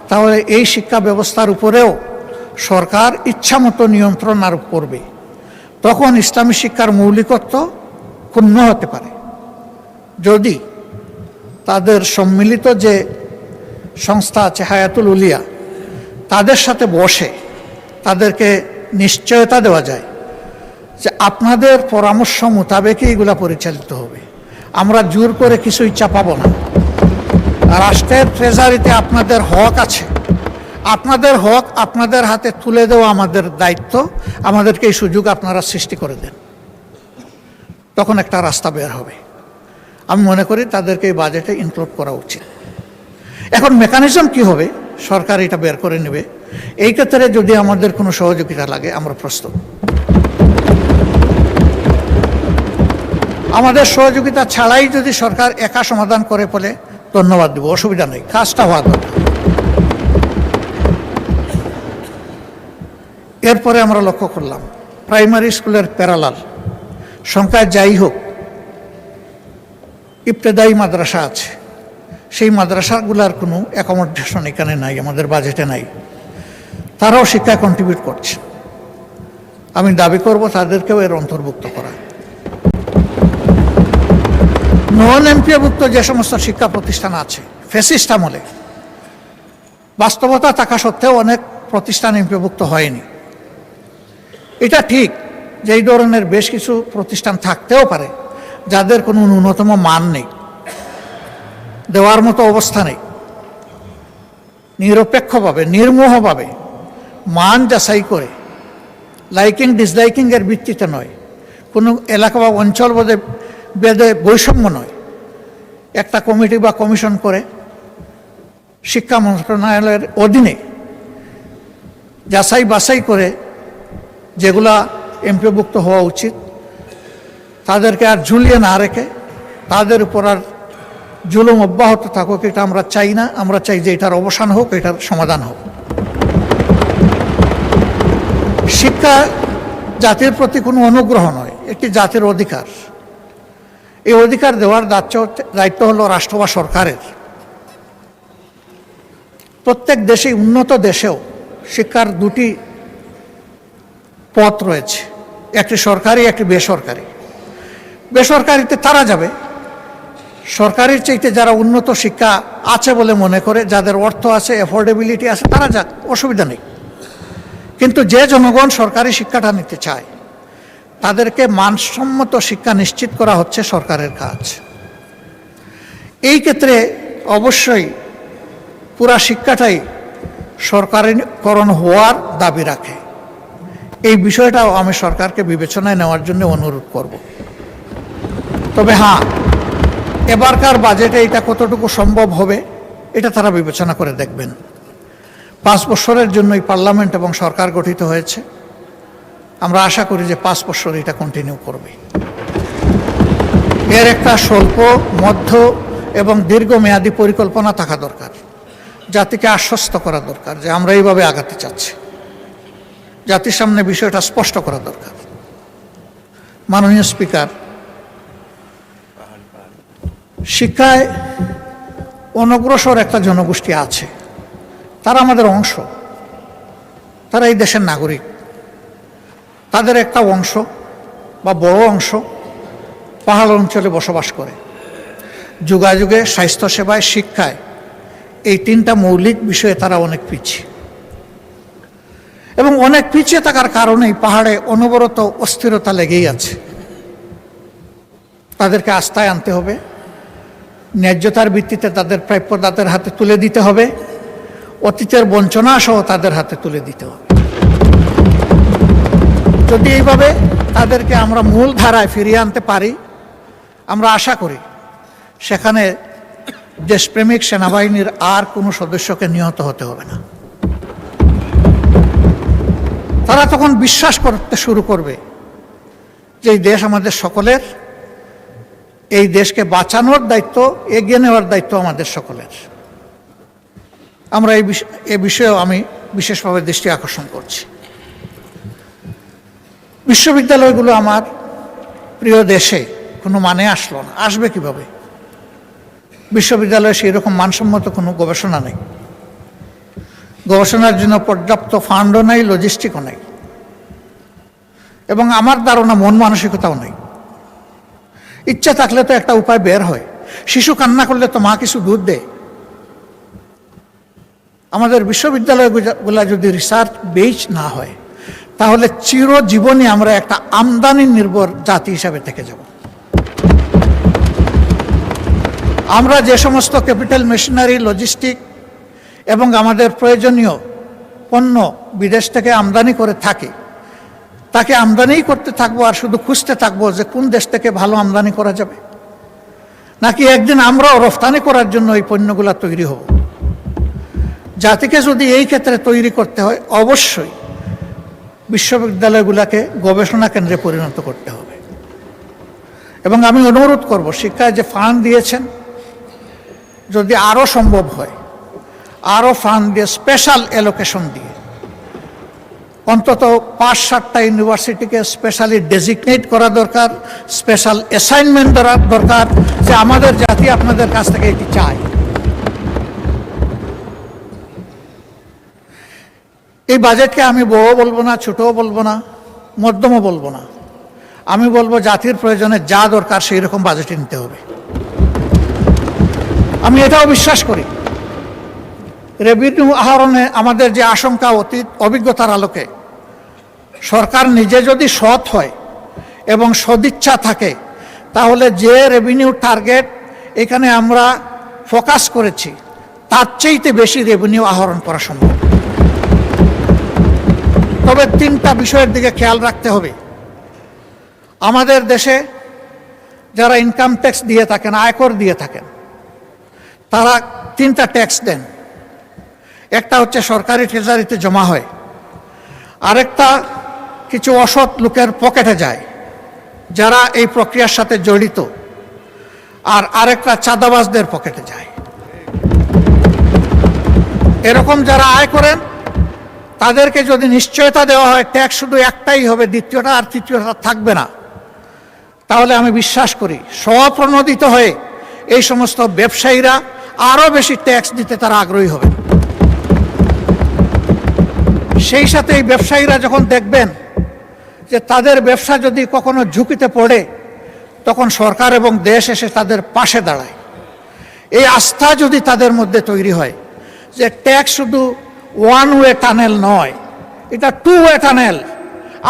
তাহলে এই শিক্ষা ব্যবস্থার উপরেও সরকার ইচ্ছামতো নিয়ন্ত্রণ আরোপ করবে। তখন ইসলামী শিক্ষার মৌলিকত্ব ক্ষুণ্ণ হতে পারে। যদি তাদের সম্মিলিত যে সংস্থা আছে হায়াতুল উলিয়া, তাদের সাথে বসে তাদেরকে নিশ্চয়তা দেওয়া যায় যে আপনাদের পরামর্শ মোতাবেকই এগুলা পরিচালিত হবে, আমরা জোর করে কিছুই চাপাবো না। রাষ্ট্রের ট্রেজারিতে আপনাদের হক আছে, আপনাদের হক আপনাদের হাতে তুলে দেওয়া আমাদের দায়িত্ব, আমাদেরকে এই সুযোগ আপনারা সৃষ্টি করে দেন। তখন একটা রাস্তা বের হবে। আমি মনে করি তাদেরকে এই বাজেটে ইনক্লুড করা উচিত। এখন মেকানিজম কি হবে, সরকার এটা বের করে নেবে। এই ক্ষেত্রে যদি আমাদের কোনো সহযোগিতা লাগে, আমরা প্রস্তুত। আমাদের সহযোগিতা ছাড়াই যদি সরকার একা সমাধান করে বলে, ধন্যবাদ দেব, অসুবিধা নেই, কাজটা হওয়া দরকার। এরপরে আমরা লক্ষ্য করলাম প্রাইমারি স্কুলের প্যারালাল সংখ্যায় যাই হোক, ইবতেদায়ী মাদ্রাসা আছে, সেই মাদ্রাসাগুলার কোনো অ্যাকোমোডেশন এখানে নাই, আমাদের বাজেটে নাই। তারাও শিক্ষায় কন্ট্রিবিউট করছে। আমি দাবি করব তাদেরকেও এর অন্তর্ভুক্ত করা। নন এমপিওভুক্ত যে সমস্ত শিক্ষা প্রতিষ্ঠান আছে, ফ্যাসিস্ট আমলে বাস্তবতা থাকা সত্ত্বেও অনেক প্রতিষ্ঠান এমপিওভুক্ত হয়নি। এটা ঠিক যে এই ধরনের বেশ কিছু প্রতিষ্ঠান থাকতেও পারে যাদের কোনো ন্যূনতম মান নেই, দেওয়ার মতো অবস্থা নেই। নিরপেক্ষভাবে নির্মোহভাবে মান যাচাই করে, লাইকিং ডিসলাইকিংয়ের ভিত্তিতে নয়, কোনো এলাকা বা অঞ্চল বেদে বৈষম্য নয়, একটা কমিটি বা কমিশন করে শিক্ষা মন্ত্রণালয়ের অধীনে যাচাই বাছাই করে যেগুলা এমপিওভুক্ত হওয়া উচিত, তাদেরকে আর ঝুলিয়ে না রেখে তাদের উপর আর জুলুম অব্যাহত থাকুক, এটা আমরা চাই না। আমরা চাই যে এটার অবসান হোক, এটার সমাধান হোক। শিক্ষা জাতির প্রতি কোনো অনুগ্রহ নয়, একটি জাতির অধিকার। এই অধিকার দেওয়ার দায়িত্ব হলো রাষ্ট্র বা সরকারের। প্রত্যেক দেশে, উন্নত দেশেও শিক্ষার 2টি পথ রয়েছে, একটি সরকারি, একটি বেসরকারি। বেসরকারিতে তারা যাবে, সরকারির চাইতে যারা উন্নত শিক্ষা আছে বলে মনে করে, যাদের অর্থ আছে, অ্যাফোর্ডেবিলিটি আছে, তারা যাক, অসুবিধা নেই। কিন্তু যে জনগণ সরকারি শিক্ষাটা নিতে চায়, তাদেরকে মানসম্মত শিক্ষা নিশ্চিত করা হচ্ছে সরকারের কাজ। এই ক্ষেত্রে অবশ্যই পুরা শিক্ষাটাই সরকারিকরণ হওয়ার দাবি রাখে। এই বিষয়টাও আমি সরকারকে বিবেচনায় নেওয়ার জন্য অনুরোধ করব। তবে হ্যাঁ, এবারকার বাজেটে এটা কতটুকু সম্ভব হবে এটা তারা বিবেচনা করে দেখবেন। 5 বছরের জন্য এই পার্লামেন্ট এবং সরকার গঠিত হয়েছে। আমরা আশা করি যে 5 বছর এটা কন্টিনিউ করবে। এর একটা স্বল্প, মধ্য এবং দীর্ঘমেয়াদী পরিকল্পনা থাকা দরকার। জাতিকে আশ্বস্ত করা দরকার যে আমরা এইভাবে আগাতে চাচ্ছি। জাতির সামনে বিষয়টা স্পষ্ট করা দরকার। মাননীয় স্পিকার, শিক্ষায় অনগ্রসর একটা জনগোষ্ঠী আছে, তারা আমাদের অংশ, তারা এই দেশের নাগরিক। তাদের একটা অংশ বা বড় অংশ পাহাড় অঞ্চলে বসবাস করে। যোগাযোগে, স্বাস্থ্যসেবায়, শিক্ষায় এই 3টা মৌলিক বিষয়ে তারা অনেক পিছিয়ে, এবং অনেক পিছিয়ে থাকার কারণেই পাহাড়ে অনবরত অস্থিরতা লেগেই আছে। তাদেরকে আস্থায় আনতে হবে, ন্যায্যতার ভিত্তিতে তাদের প্রাপ্য তাদের হাতে তুলে দিতে হবে, অতীতের বঞ্চনা সহ তাদের হাতে তুলে দিতে হবে। যদি এইভাবে তাদেরকে আমরা মূল ধারায় ফিরিয়ে আনতে পারি, আমরা আশা করি সেখানে দেশপ্রেমিক সেনাবাহিনীর আর কোনো সদস্যকে নিহত হতে হবে না। তারা তখন বিশ্বাস করতে শুরু করবে যে এই দেশ আমাদের সকলের, এই দেশকে বাঁচানোর দায়িত্ব, এগিয়ে নেওয়ার দায়িত্ব আমাদের সকলের। আমরা এই বিষয়েও আমি বিশেষভাবে দৃষ্টি আকর্ষণ করছি। বিশ্ববিদ্যালয়গুলো আমার প্রিয় দেশে কোনো মানে আসলো না, আসবে কিভাবে? বিশ্ববিদ্যালয়ে সেই রকম মানসম্মত কোনো গবেষণা নেই, গবেষণার জন্য পর্যাপ্ত ফান্ডও নেই, লজিস্টিকও নেই, এবং আমার ধারণা মন মানসিকতাও নেই। ইচ্ছা থাকলে তো একটা উপায় বের হয়। শিশু কান্না করলে তো মা কিছু দুধ দেয়। আমাদের বিশ্ববিদ্যালয়গুলো যদি রিসার্চ বেস না হয়, তাহলে চিরজীবনই আমরা একটা আমদানি নির্ভর জাতি হিসাবে থেকে যাব। আমরা যে সমস্ত ক্যাপিটাল মেশিনারি, লজিস্টিক এবং আমাদের প্রয়োজনীয় পণ্য বিদেশ থেকে আমদানি করে থাকি, তাকে আমদানিই করতে থাকবো আর শুধু খুঁজতে থাকবো যে কোন দেশ থেকে ভালো আমদানি করা যাবে, নাকি একদিন আমরাও রফতানি করার জন্য এই পণ্যগুলো তৈরি হব। জাতিকে যদি এই ক্ষেত্রে তৈরি করতে হয়, অবশ্যই বিশ্ববিদ্যালয়গুলোকে গবেষণা কেন্দ্রে পরিণত করতে হবে। এবং আমি অনুরোধ করব, শিক্ষায় যে ফান্ড দিয়েছেন, যদি আরও সম্ভব হয় আরও ফান্ড দিয়ে, স্পেশাল অ্যালোকেশন দিয়ে অন্তত 5-7টা ইউনিভার্সিটিকে স্পেশালি ডেজিগনেট করা দরকার, স্পেশাল অ্যাসাইনমেন্ট দরকার যে আমাদের জাতি আপনাদের কাছ থেকে এটি চায়। এই বাজেটকে আমি বড় বলবো না, ছোটও বলবো না, মধ্যমও বলবো না। আমি বলবো জাতির প্রয়োজনে যা দরকার সেই রকম বাজেটে নিতে হবে। আমি এটাও বিশ্বাস করি, রেভিনিউ আহরণে আমাদের যে আশঙ্কা, অতীত অভিজ্ঞতার আলোকে সরকার নিজে যদি সৎ হয় এবং সদিচ্ছা থাকে, তাহলে যে রেভিনিউ টার্গেট এখানে আমরা ফোকাস করেছি, তার চাইতে বেশি রেভিনিউ আহরণ করা সম্ভব। তবে 3টা বিষয়ের দিকে খেয়াল রাখতে হবে। আমাদের দেশে যারা ইনকাম ট্যাক্স দিয়ে থাকেন, আয়কর দিয়ে থাকেন, তারা 3টা ট্যাক্স দেন। একটা হচ্ছে সরকারি ট্রেজারিতে জমা হয়, আরেকটা কিছু অসৎ লোকের পকেটে যায় যারা এই প্রক্রিয়ার সাথে জড়িত, আর আরেকটা চাঁদাবাজদের পকেটে যায়। এরকম যারা আয় করেন তাদেরকে যদি নিশ্চয়তা দেওয়া হয় ট্যাক্স শুধু একটাই হবে, দ্বিতীয়টা আর তৃতীয়টা থাকবে না, তাহলে আমি বিশ্বাস করি স্বপ্রণোদিত হয়ে এই সমস্ত ব্যবসায়ীরা আরও বেশি ট্যাক্স দিতে তারা আগ্রহী হবে। সেই সাথে এই ব্যবসায়ীরা যখন দেখবেন যে তাদের ব্যবসা যদি কখনো ঝুঁকিতে পড়ে, তখন সরকার এবং দেশ এসে তাদের পাশে দাঁড়ায়। এই আস্থা যদি তাদের মধ্যে তৈরি হয় যে ট্যাক্স শুধু ওয়ান ওয়ে টানেল নয়, এটা 2 ওয়ে টানেল,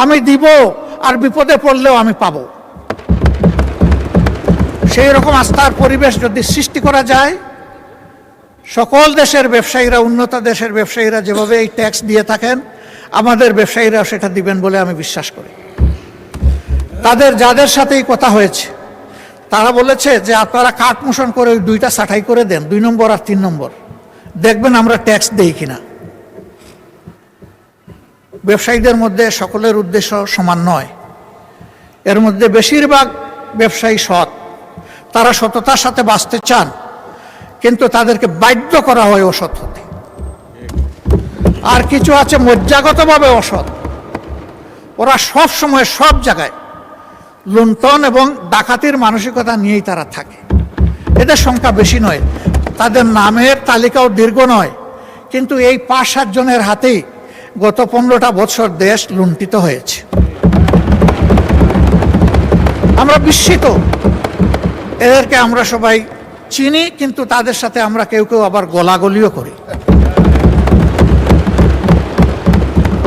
আমি দিব আর বিপদে পড়লেও আমি পাবো, সেই রকম আস্থার পরিবেশ যদি সৃষ্টি করা যায়, সকল দেশের ব্যবসায়ীরা, উন্নত দেশের ব্যবসায়ীরা যেভাবে এই ট্যাক্স দিয়ে থাকেন, আমাদের ব্যবসায়ীরাও সেটা দিবেন বলে আমি বিশ্বাস করি। তাদের যাদের সাথেই কথা হয়েছে তারা বলেছে যে আপনারা কাট মোশন করে ওই 2টা ছাঁটাই করে দেন, 2 নম্বর আর 3 নম্বর, দেখবেন আমরা ট্যাক্স দেই কিনা। ব্যবসায়ীদের মধ্যে সকলের উদ্দেশ্য সমান নয়, এর মধ্যে বেশিরভাগ ব্যবসায়ী সৎ, তারা সততার সাথে বাঁচতে চান, কিন্তু তাদেরকে বাধ্য করা হয় অসৎ হতে। আর কিছু আছে মজ্জাগতভাবে অসৎ, ওরা সব সময় সব জায়গায় লুণ্ঠন এবং ডাকাতির মানসিকতা নিয়েই তারা থাকে। এদের সংখ্যা বেশি নয়, তাদের নামের তালিকাও দীর্ঘ নয়, কিন্তু এই 5-7 জনের হাতেই গত 15টা বছর দেশ লুণ্ঠিত হয়েছে। আমরা বিস্মিত, এদেরকে আমরা সবাই চিনি, কিন্তু তাদের সাথে আমরা কেউ কেউ আবার গলাগলিও করি।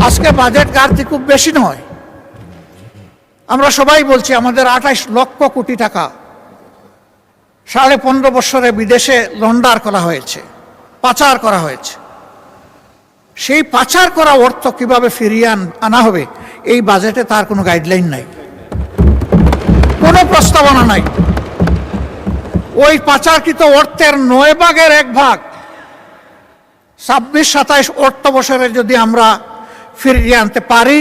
আজকে বাজেট ঘাটতি খুব বেশি নয়, আমরা সবাই বলছি আমাদের 28 লক্ষ কোটি টাকা 15.5 বছরে বিদেশে লন্ডার করা হয়েছে, পাচার করা হয়েছে। সেই পাচার করা অর্থ কিভাবে ফিরিয়ে আনা হবে এই বাজেটে তার কোনো গাইডলাইন নাই, কোনো প্রস্তাবনা নাই। ওই পাচারকৃত অর্থের 9 ভাগের 1 ভাগ 26-27 অর্থ বছরে যদি আমরা ফিরিয়ে আনতে পারি,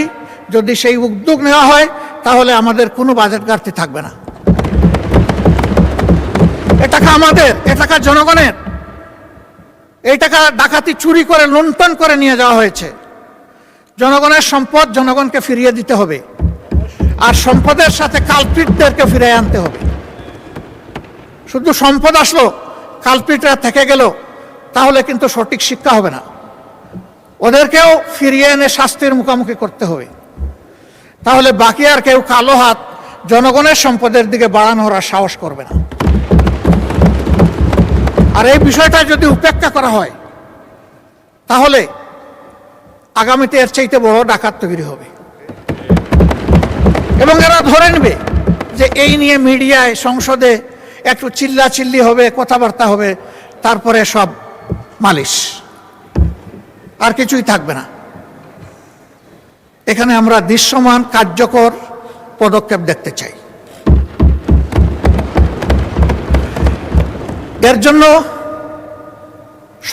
যদি সেই উদ্যোগ নেওয়া হয়, তাহলে আমাদের কোনো বাজেট ঘাটতি থাকবে না। এ টাকা আমাদের, এ টাকা জনগণের। এই টাকা ডাকাতি চুরি করে লুণ্ঠন করে নিয়ে যাওয়া হয়েছে। জনগণের সম্পদ জনগণকে ফিরিয়ে দিতে হবে, আর সম্পদের সাথে কালপিটদেরকে ফিরিয়ে আনতে হবে। শুধু সম্পদ আসলো, কালপিটরা থেকে গেল, তাহলে কিন্তু সঠিক শিক্ষা হবে না। ওদেরকেও ফিরিয়ে এনে শাস্তির মুখোমুখি করতে হবে, তাহলে বাকি আর কেউ কালো হাত জনগণের সম্পদের দিকে বাড়ানোর আর সাহস করবে না। আর এই বিষয়টা যদি উপেক্ষা করা হয়, তাহলে আগামীতে এর চাইতে বড় ডাকাত তৈরি হবে, এবং এরা ধরে নেবে যে এই নিয়ে মিডিয়ায়, সংসদে একটু চিল্লাচিল্লি হবে, কথাবার্তা হবে, তারপরে সব মালিশ, আর কিছুই থাকবে না। এখানে আমরা দৃশ্যমান কার্যকর পদক্ষেপ দেখতে চাই। এর জন্য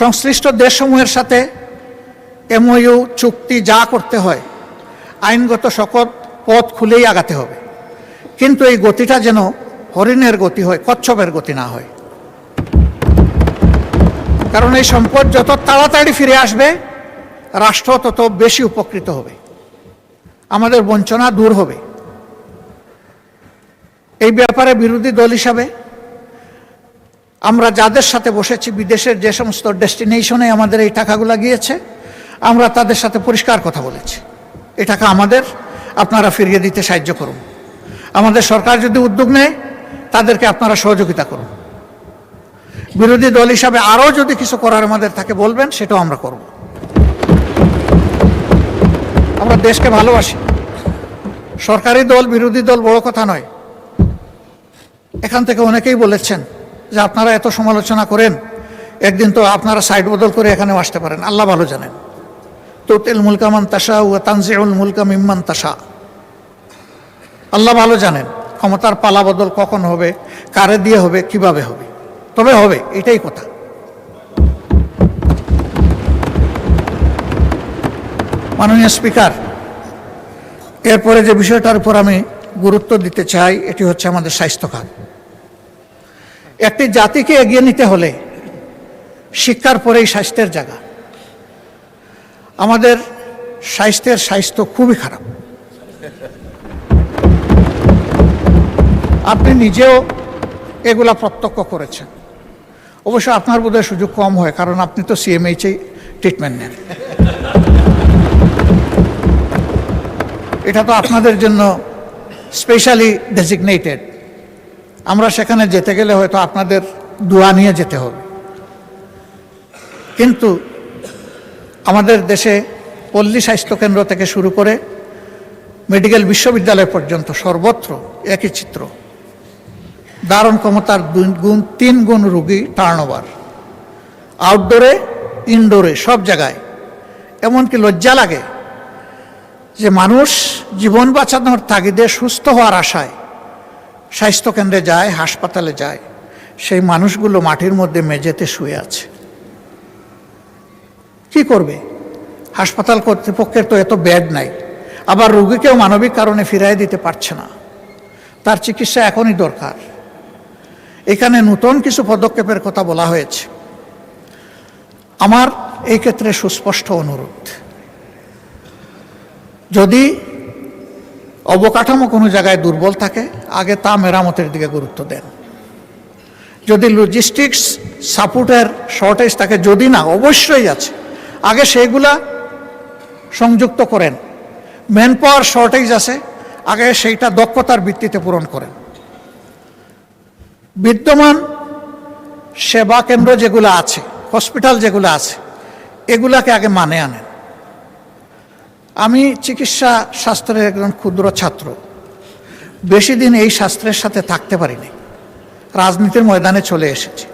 সংশ্লিষ্ট দেশসমূহের সাথে MOU চুক্তি যা করতে হয়, আইনগত সকল পথ খুলেই আগাতে হবে, কিন্তু এই গতিটা যেন হরিণের গতি হয়, কচ্ছপের গতি না হয়। কারণ এই সম্পদ যত তাড়াতাড়ি ফিরে আসবে, রাষ্ট্র তত বেশি উপকৃত হবে, আমাদের বঞ্চনা দূর হবে। এই ব্যাপারে বিরোধী দল হিসাবে আমরা যাদের সাথে বসেছি, বিদেশের যে সমস্ত ডেস্টিনেশনে আমাদের এই টাকাগুলো গিয়েছে, আমরা তাদের সাথে পরিষ্কার কথা বলেছি, এই টাকা আমাদের, আপনারা ফিরিয়ে দিতে সাহায্য করুন। আমাদের সরকার যদি উদ্যোগ নেয়, তাদেরকে আপনারা সহযোগিতা করুন। বিরোধী দল হিসাবে আরও যদি কিছু করার আমাদের থাকে বলবেন, সেটাও আমরা করব। আমরা দেশকে ভালোবাসি। সরকারি দল বিরোধী দল বড় কথা নয়। এখান থেকে অনেকেই বলেছেন যে আপনারা এত সমালোচনা করেন, একদিন তো আপনারা সাইড বদল করে এখানেও আসতে পারেন। আল্লাহ ভালো জানেন, তুতিল মুলকা মান তাশা ওয়া তানজিউল মুলকা মিম্মান তাশা। আল্লাহ ভালো জানেন ক্ষমতার পালা বদল কখন হবে, কারে দিয়ে হবে, কিভাবে হবে, তবে হবে, এটাই কথা। মাননীয় স্পিকার, এরপরে যে বিষয়টার উপর আমি গুরুত্ব দিতে চাই, এটি হচ্ছে আমাদের স্বাস্থ্য খাত। একটি জাতিকে এগিয়ে নিতে হলে শিক্ষার পরেই স্বাস্থ্যের জায়গা। আমাদের স্বাস্থ্য খুবই খারাপ। আপনি নিজেও এগুলা প্রত্যক্ষ করেছেন। অবশ্য আপনার বোধহয় সুযোগ কম হয়, কারণ আপনি তো CMH-এই ট্রিটমেন্ট নেন। এটা তো আপনাদের জন্য স্পেশালি ডেজিগনেটেড। আমরা সেখানে যেতে গেলে হয়তো আপনাদের দোয়া নিয়ে যেতে হবে। কিন্তু আমাদের দেশে পল্লী স্বাস্থ্যকেন্দ্র থেকে শুরু করে মেডিকেল বিশ্ববিদ্যালয় পর্যন্ত সর্বত্র একই চিত্র। ধারণ ক্ষমতার 3 গুণ রোগী টার্নওভার, আউটডোরে, ইনডোরে, সব জায়গায়। এমনকি লজ্জা লাগে যে মানুষ জীবন বাঁচানোর তাগিদে সুস্থ হওয়ার আশায় স্বাস্থ্যকেন্দ্রে যায়, হাসপাতালে যায়, সেই মানুষগুলো মাটির মধ্যে মেঝেতে শুয়ে আছে। কি করবে? হাসপাতাল কর্তৃপক্ষের তো এত বেড নাই, আবার রোগীকেও মানবিক কারণে ফিরাই দিতে পারছে না। তার চিকিৎসা এখনই দরকার। এখানে নতুন কিছু পদক্ষেপের কথা বলা হয়েছে। আমার এই ক্ষেত্রে সুস্পষ্ট অনুরোধ, যদি অবকাঠামো কোনো জায়গায় দুর্বল থাকে, আগে তা মেরামতের দিকে গুরুত্ব দেন। যদি লজিস্টিক্স সাপোর্টের শর্টেজ থাকে, যদি না অবশ্যই আছে, আগে সেইগুলা সংযুক্ত করেন। ম্যান পাওয়ার শর্টেজ আছে, আগে সেইটা দক্ষতার ভিত্তিতে পূরণ করেন। বিদ্যমান সেবা কেন্দ্র যেগুলো আছে, হসপিটাল যেগুলো আছে, এগুলাকে আগে মানে আনেন। আমি চিকিৎসা শাস্ত্রের একজন ক্ষুদ্র ছাত্র, বেশি দিন এই শাস্ত্রের সাথে থাকতে পারিনি। রাজনীতির ময়দানে চলে এসেছি,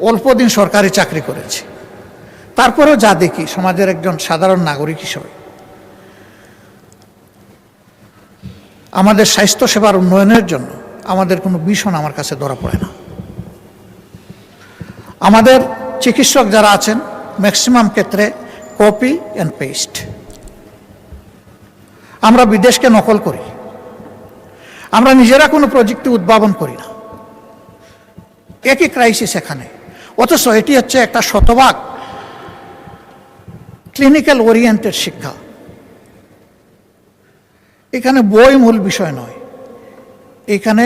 অল্প দিন সরকারি চাকরি করেছি। তারপরেও যা দেখি সমাজের একজন সাধারণ নাগরিক হিসেবে, আমাদের স্বাস্থ্যসেবার উন্নয়নের জন্য আমাদের কোনো ভীষণ আমার কাছে ধরা পড়ে না। আমাদের চিকিৎসক যারা আছেন, ম্যাক্সিমাম ক্ষেত্রে কপি অ্যান্ড পেস্ট। আমরা বিদেশকে নকল করি, আমরা নিজেরা কোনো প্রযুক্তি উদ্ভাবন করি না। একই ক্রাইসিস এখানে, অথচ এটি হচ্ছে একটা শতভাগ ক্লিনিক্যাল ওরিয়েন্টেড শিক্ষা। এখানে বই মূল বিষয় নয়, এখানে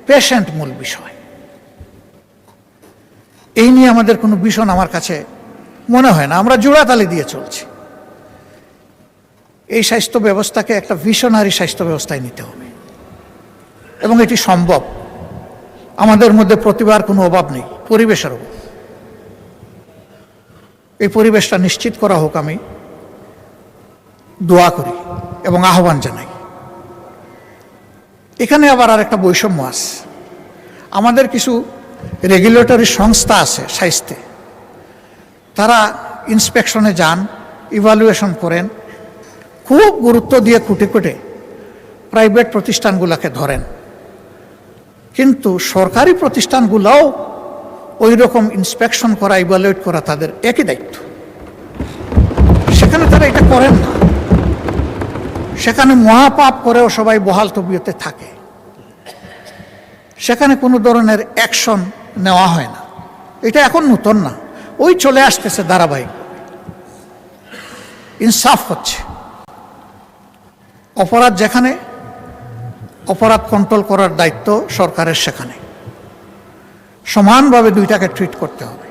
পেশেন্ট মূল বিষয়। এই নিয়ে আমাদের কোনো ভীষণ আমার কাছে মনে হয় না। আমরা জোড়াতালি দিয়ে চলছি। এই স্বাস্থ্য ব্যবস্থাকে একটা ভিশনারি স্বাস্থ্য ব্যবস্থায় নিতে হবে, এবং এটি সম্ভব। আমাদের মধ্যে প্রতিভার কোনো অভাব নেই, পরিবেশের অভাব। এই পরিবেশটা নিশ্চিত করা হোক, আমি দোয়া করি এবং আহ্বান জানাই। এখানে আবার আর একটা বৈষম্য আছে। আমাদের কিছু রেগুলেটরি সংস্থা আছে স্বাস্থ্যে, তারা ইন্সপেকশনে যান, ইভালুয়েশন করেন, খুব গুরুত্ব দিয়ে খুঁটে খুঁটে প্রাইভেট প্রতিষ্ঠানগুলোকে ধরেন। কিন্তু সরকারি প্রতিষ্ঠানগুলোও ওই রকম ইন্সপেকশন করা, ইভালুয়েট করা তাদের একই দায়িত্ব। সেখানে তারা এটা করেন না। সেখানে মহাপাপ করেও সবাই বহাল তবিয়তে থাকে। সেখানে কোনো ধরনের অ্যাকশন নেওয়া হয় না। এটা এখন নতুন না, ওই চলে আসতেছে ধারাবাহিক। ইনসাফ হচ্ছে। অপরাধ যেখানে, অপরাধ কন্ট্রোল করার দায়িত্ব সরকারের, সেখানে সমানভাবে দুইটাকে ট্রিট করতে হবে।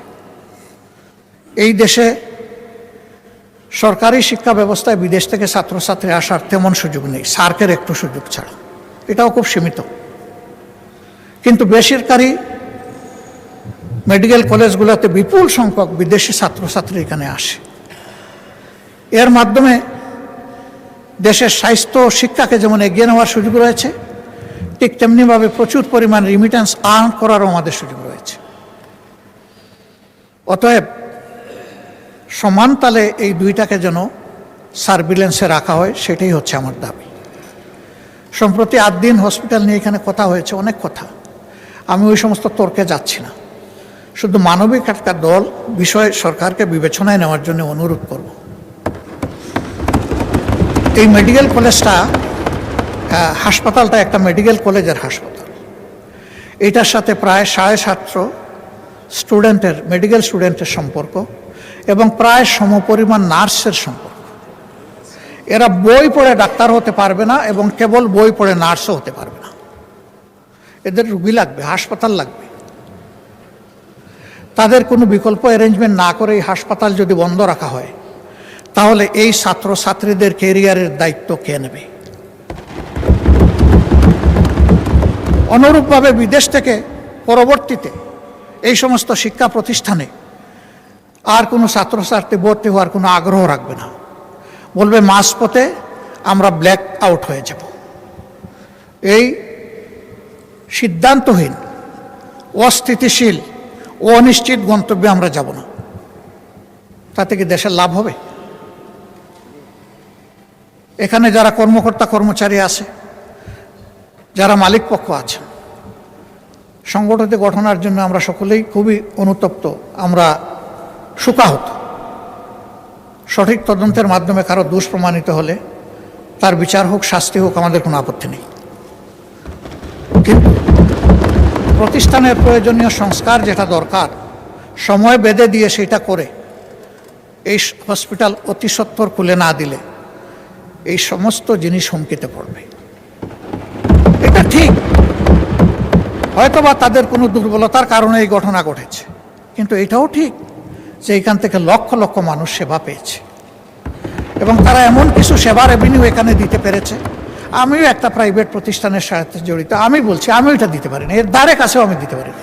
এই দেশে সরকারি শিক্ষা ব্যবস্থায় বিদেশ থেকে ছাত্রছাত্রী আসার তেমন সুযোগ নেই, সার্কের একটু সুযোগ ছাড়া, এটাও খুব সীমিত। কিন্তু বেসরকারি মেডিকেল কলেজগুলোতে বিপুল সংখ্যক বিদেশি ছাত্রছাত্রী এখানে আসে। এর মাধ্যমে দেশের স্বাস্থ্য শিক্ষাকে যেমন এগিয়ে নেওয়ার সুযোগ রয়েছে, ঠিক তেমনিভাবে প্রচুর পরিমাণ রিমিটেন্স আর্ন করারও আমাদের সুযোগ রয়েছে। অতএব সমান তালে এই দুইটাকে যেন সার্ভিলেন্সে রাখা হয়, সেটাই হচ্ছে আমার দাবি। সম্প্রতি 8 দিন হসপিটাল নিয়ে এখানে কথা হয়েছে, অনেক কথা। আমি ওই সমস্ত তর্কে যাচ্ছি না। শুধু মানবিক একটা দল বিষয় সরকারকে বিবেচনায় নেওয়ার জন্য অনুরোধ করব। এই মেডিকেল কলেজটা, হাসপাতালটা একটা মেডিকেল কলেজের হাসপাতাল। এটার সাথে প্রায় 750 স্টুডেন্টের, মেডিকেল স্টুডেন্টের সম্পর্ক, এবং প্রায় সমপরিমাণ নার্সের সম্পর্ক। এরা বই পড়ে ডাক্তার হতে পারবে না, এবং কেবল বই পড়ে নার্সও হতে পারবে না। এদের রুগী লাগবে, হাসপাতাল লাগবে। তাদের কোনো বিকল্প অ্যারেঞ্জমেন্ট না করে এই হাসপাতাল যদি বন্ধ রাখা হয়, তাহলে এই ছাত্রছাত্রীদের ক্যারিয়ারের দায়িত্ব কে নেবে? অনুরূপভাবে বিদেশ থেকে পরবর্তীতে এই সমস্ত শিক্ষা প্রতিষ্ঠানে আর কোনো ছাত্রছাত্রী ভর্তি হওয়ার কোনো আগ্রহ রাখবে না। বলবে মাঝপথে আমরা ব্ল্যাক আউট হয়ে যাব। এই সিদ্ধান্তহীন, অস্থিতিশীল, অনিশ্চিত গন্তব্যে আমরা যাব না। তাতে কি দেশের লাভ হবে? এখানে যারা কর্মকর্তা কর্মচারী আছে, যারা মালিক পক্ষ আছেন, সংগঠিত গঠনের জন্য আমরা সকলেই খুবই অনুতপ্ত, আমরা শোকাহত। সঠিক তদন্তের মাধ্যমে কারো দোষ প্রমাণিত হলে তার বিচার হোক, শাস্তি হোক, আমাদের কোনো আপত্তি নেই। কিন্তু প্রতিষ্ঠানের প্রয়োজনীয় সংস্কার যেটা দরকার, সময় বেঁধে দিয়ে সেটা করে এই হসপিটাল অতি সত্বর খুলে না দিলে এই সমস্ত জিনিস হুমকিতে পড়বে। এটা ঠিক, হয়তোবা তাদের কোনো দুর্বলতার কারণে এই ঘটনা ঘটেছে, কিন্তু এটাও ঠিক যে এখান থেকে লক্ষ লক্ষ মানুষ সেবা পেয়েছে এবং তারা এমন কিছু সেবা রেভিনিউ এখানে দিতে পেরেছে। আমিও একটা প্রাইভেট প্রতিষ্ঠানের সাথে জড়িত, আমি বলছি আমিও এটা দিতে পারিনি, এর দ্বারে কাছেও আমি দিতে পারিনি।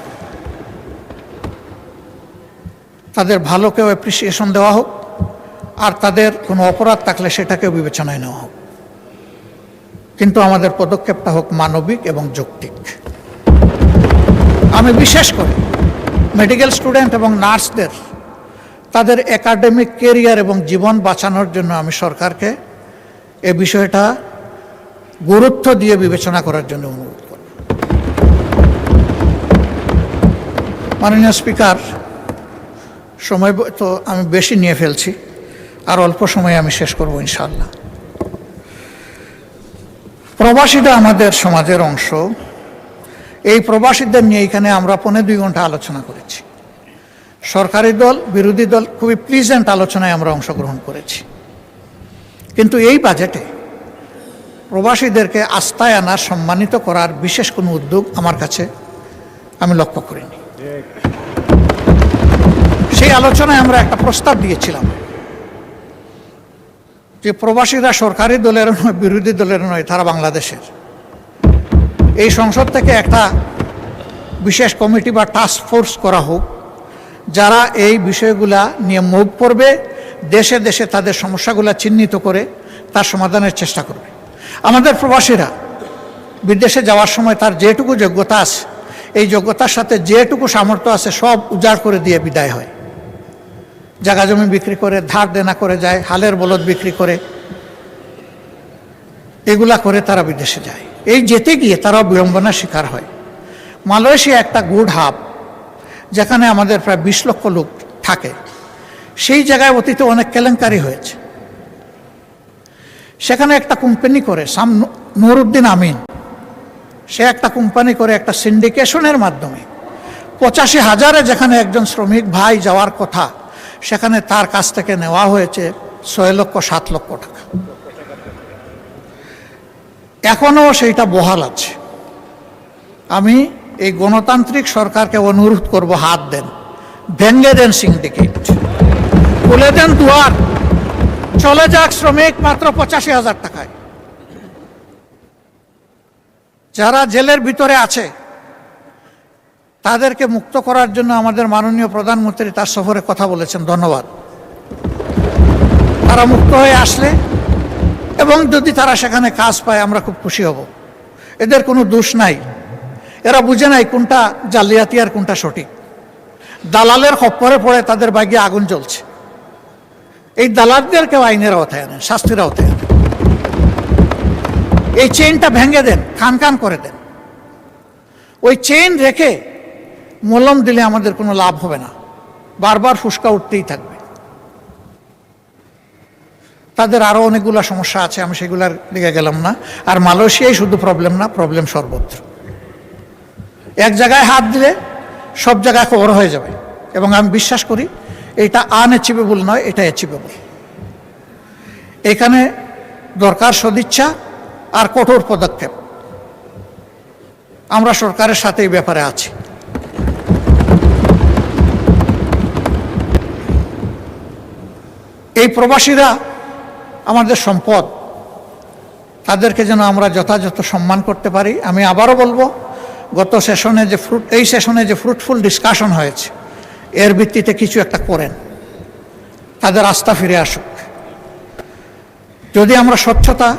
তাদের ভালোকেও অ্যাপ্রিসিয়েশন দেওয়া হোক, আর তাদের কোনো অপরাধ থাকলে সেটাকেও বিবেচনায় নেওয়া হোক, কিন্তু আমাদের পদক্ষেপটা হোক মানবিক এবং যৌক্তিক। আমি বিশেষ করে মেডিকেল স্টুডেন্ট এবং নার্সদের তাদের একাডেমিক কেরিয়ার এবং জীবন বাঁচানোর জন্য আমি সরকারকে এ বিষয়টা গুরুত্ব দিয়ে বিবেচনা করার জন্য অনুরোধ করব। মাননীয় স্পিকার, সময় তো আমি বেশি নিয়ে ফেলছি, আর অল্প সময়ে আমি শেষ করব ইনশাআল্লাহ। প্রবাসীরা আমাদের সমাজের অংশ। এই প্রবাসীদের নিয়ে এখানে আমরা 2.25 ঘন্টা আলোচনা করেছি। সরকারি দল, বিরোধী দল, খুবই প্লিজেন্ট আলোচনায় আমরা অংশগ্রহণ করেছি, কিন্তু এই বাজেটে প্রবাসীদেরকে আস্থায় আনার, সম্মানিত করার বিশেষ কোনো উদ্যোগ আমার কাছে আমি লক্ষ্য করিনি। সেই আলোচনায় আমরা একটা প্রস্তাব দিয়েছিলাম যে প্রবাসীরা সরকারি দলের নয়, বিরোধী দলের নয়, তারা বাংলাদেশের। এই সংসদ থেকে একটা বিশেষ কমিটি বা টাস্ক ফোর্স করা হোক, যারা এই বিষয়গুলা নিয়ে মুভ করবে, দেশে দেশে তাদের সমস্যাগুলা চিহ্নিত করে তার সমাধানের চেষ্টা করবে। আমাদের প্রবাসীরা বিদেশে যাওয়ার সময় তার যেটুকু যোগ্যতা আছে, এই যোগ্যতার সাথে যেটুকু সামর্থ্য আছে সব উজাড় করে দিয়ে বিদায় হয়। জায়গা জমি বিক্রি করে, ধার দেনা করে যায়, হালের বলদ বিক্রি করে, এগুলা করে তারা বিদেশে যায়। এই যেতে গিয়ে তারাও বিড়ম্বনার শিকার হয়। মালয়েশিয়া একটা গুড হাব, যেখানে আমাদের প্রায় 20 লক্ষ লোক থাকে। সেই জায়গায় অতীতে অনেক কেলেঙ্কারি হয়েছে। সেখানে একটা কোম্পানি করে, নুরুদ্দিন আমিন, সে একটা কোম্পানি করে একটা সিন্ডিকেশনের মাধ্যমে 85,000-এ যেখানে একজন শ্রমিক ভাই যাওয়ার কথা, সেখানে তার কাছ থেকে নেওয়া হয়েছে 6 লক্ষ 7 লক্ষ টাকা। এখনও সেইটা বহাল আছে। আমি এই গণতান্ত্রিক সরকারকে অনুরোধ করব, হাত দেন, ভেঙে দেন সিন্ডিকেট, খুলে দেন দুয়ার, চলে যাক শ্রমিক মাত্র 85,000 টাকায়। যারা জেলের ভিতরে আছে তাদেরকে মুক্ত করার জন্য আমাদের মাননীয় প্রধানমন্ত্রী তার সফরে কথা বলেছেন, ধন্যবাদ। তারা মুক্ত হয়ে আসলে এবং যদি তারা সেখানে কাজ পায় আমরা খুব খুশি হব। এদের কোনো দোষ নাই, এরা বুঝে নাই কোনটা জালিয়াতি আর কোনটা সঠিক। দালালের খপ্পরে পড়ে তাদের ভাগ্যে আগুন জ্বলছে। এই দালালদেরকেও আইনের আওতায় আনেন, শাস্তির আওতায় আনেন। এই চেইনটা ভেঙে দেন, খান খান করে দেন। ওই চেইন রেখে মলম দিলে আমাদের কোনো লাভ হবে না, বারবার ফুসকা উঠতেই থাকবে। তাদের আরও অনেকগুলো সমস্যা আছে, আমি সেগুলার দিকে গেলাম না। আর মালয়েশিয়ায় শুধু প্রবলেম না, প্রবলেম সর্বত্র। এক জায়গায় হাত দিলে সব জায়গায় কভার হয়ে যাবে, এবং আমি বিশ্বাস করি এটা আনঅ্যাচিভেবল নয়, এটা অ্যাচিভেবল। এখানে দরকার সদিচ্ছা আর কঠোর পদক্ষেপ। আমরা সরকারের সাথে এই ব্যাপারে আছি। এই প্রবাসীরা আমাদের সম্পদ, তাদেরকে যেন আমরা যথাযথ সম্মান করতে পারি। আমি আবারও বলবো, গত সেশনে যে এই সেশনে যে ফ্রুটফুল ডিসকাশন হয়েছে, এর ভিত্তিতে কিছু একটা করেন, তাদের আস্থা ফিরে আসুক। যদি আমরা স্বচ্ছতা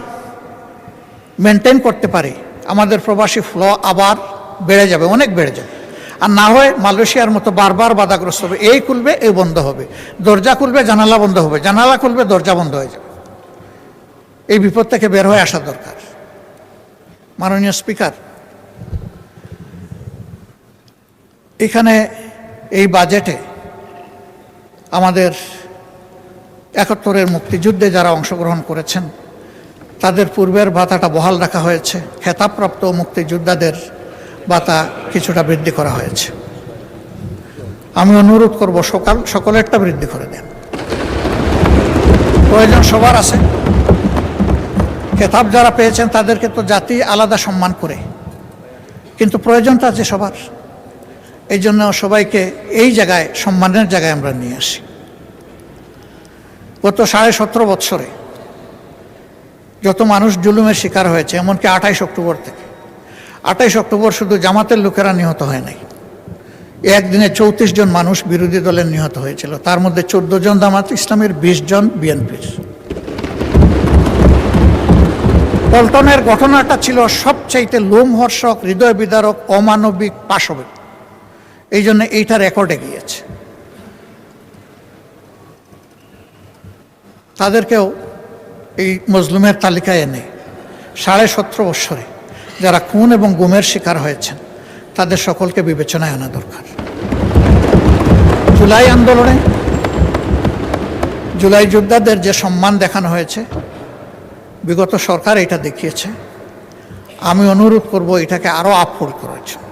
মেনটেন করতে পারি, আমাদের প্রবাসী ফ্লো আবার বেড়ে যাবে, অনেক বেড়ে যাবে। আর না হয় মালয়েশিয়ার মতো বারবার বাধাগ্রস্ত হবে। এই খুলবে, এই বন্ধ হবে, দরজা খুলবে, জানালা বন্ধ হবে, জানালা খুলবে, দরজা বন্ধ হয়ে যাবে। এই বিপদ থেকে বের হয়ে আসা দরকার। মাননীয় স্পিকার, এখানে এই বাজেটে আমাদের ৭১-এর মুক্তিযুদ্ধে যারা অংশগ্রহণ করেছেন তাদের পূর্বের ভাতাটা বহাল রাখা হয়েছে। খেতাবপ্রাপ্ত মুক্তিযোদ্ধাদের ভাতা কিছুটা বৃদ্ধি করা হয়েছে। আমি অনুরোধ করব সকলেরটা বৃদ্ধি করে দেন। প্রয়োজন সবার আছে। খেতাব যারা পেয়েছেন তাদেরকে তো জাতি আলাদা সম্মান করে, কিন্তু প্রয়োজনটা আছে সবার। এই জন্য সবাইকে এই জায়গায় সম্মানের জায়গায় আমরা নিয়ে আসি। গত 17.5 বৎসরে যত মানুষ জুলুমের শিকার হয়েছে, এমনকি 28 অক্টোবর থেকে, 28 অক্টোবর শুধু জামাতের লোকেরা নিহত হয় নাই, একদিনে 34 জন মানুষ বিরোধী দলের নিহত হয়েছিল। তার মধ্যে 14 জন জামাত ইসলামের, 20 জন বিএনপির। পল্টনের ঘটনাটা ছিল সবচাইতে লোমহর্ষক, হৃদয় বিদারক, অমানবিক, পাশবিক। এই জন্য এইটা রেকর্ডে গিয়েছে। তাদেরকেও এই মজলুমের তালিকায় এনে 17.5 বৎসরে যারা খুন এবং গুমের শিকার হয়েছেন তাদের সকলকে বিবেচনায় আনা দরকার। জুলাই আন্দোলনে জুলাই যোদ্ধাদের যে সম্মান দেখানো হয়েছে, বিগত সরকার এটা দেখিয়েছে। আমি অনুরোধ করব এটাকে আরো আপহোল্ড করার জন্য।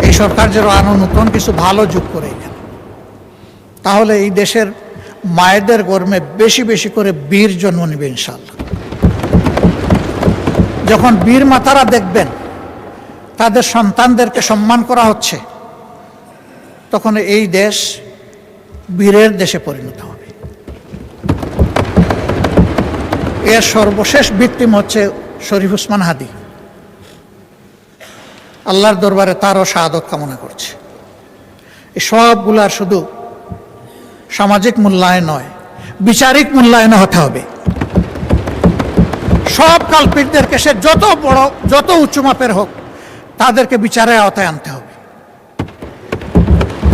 এই সরকার যেন আরো নতুন কিছু ভালো যোগ করে এখানে, তাহলে এই দেশের মায়েদের গর্মে বেশি বেশি করে বীর জন্ম নেবে ইনশাআল্লাহ। যখন বীর মাতারা দেখবেন তাদের সন্তানদেরকে সম্মান করা হচ্ছে, তখন এই দেশ বীরের দেশে পরিণত হবে। এর সর্বশেষ ভিকটিম হচ্ছে শরীফ ওসমান হাদি। আল্লাহর দরবারে তারও শাহাদত কামনা করছে। এই সবগুলার শুধু সামাজিক মূল্যায়ন নয়, বিচারিক মূল্যায়ন হতে হবে। সব কালপিটদেরকে, সে যত বড় যত উঁচু মাপের হোক, তাদেরকে বিচারের আওতায় আনতে হবে।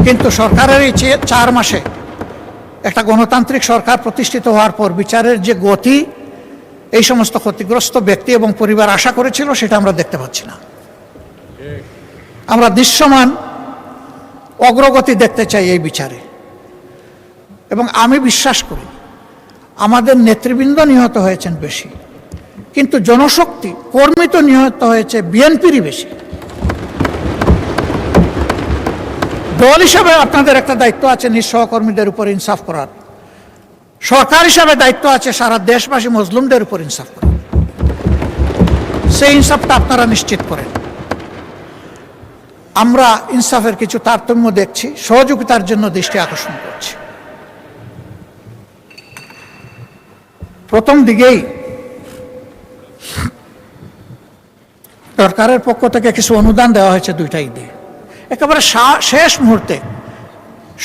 কিন্তু সরকারের এই 4 মাসে একটা গণতান্ত্রিক সরকার প্রতিষ্ঠিত হওয়ার পর বিচারের যে গতি এই সমস্ত ক্ষতিগ্রস্ত ব্যক্তি এবং পরিবার আশা করেছিল, সেটা আমরা দেখতে পাচ্ছি না। আমরা দৃশ্যমান অগ্রগতি দেখতে চাই এই বিচারে। এবং আমি বিশ্বাস করি আমাদের নেতৃবৃন্দ নিহত হয়েছেন বেশি, কিন্তু জনশক্তি, কর্মী তো নিহত হয়েছে বিএনপিরই বেশি। দল হিসাবে আপনাদের একটা দায়িত্ব আছে নিজ সহকর্মীদের উপর ইনসাফ করার। সরকার হিসাবে দায়িত্ব আছে সারা দেশবাসী মজলুমদের উপর ইনসাফ করার। সেই ইনসাফটা আপনারা নিশ্চিত করেন। আমরা ইনসাফের কিছু তারতম্য দেখছি, সহযোগিতার জন্য দৃষ্টি আকর্ষণ করছি। প্রথম দিকেই সরকারের পক্ষ থেকে কিছু অনুদান দেওয়া হয়েছে 2টা ঈদে। একেবারে শেষ মুহূর্তে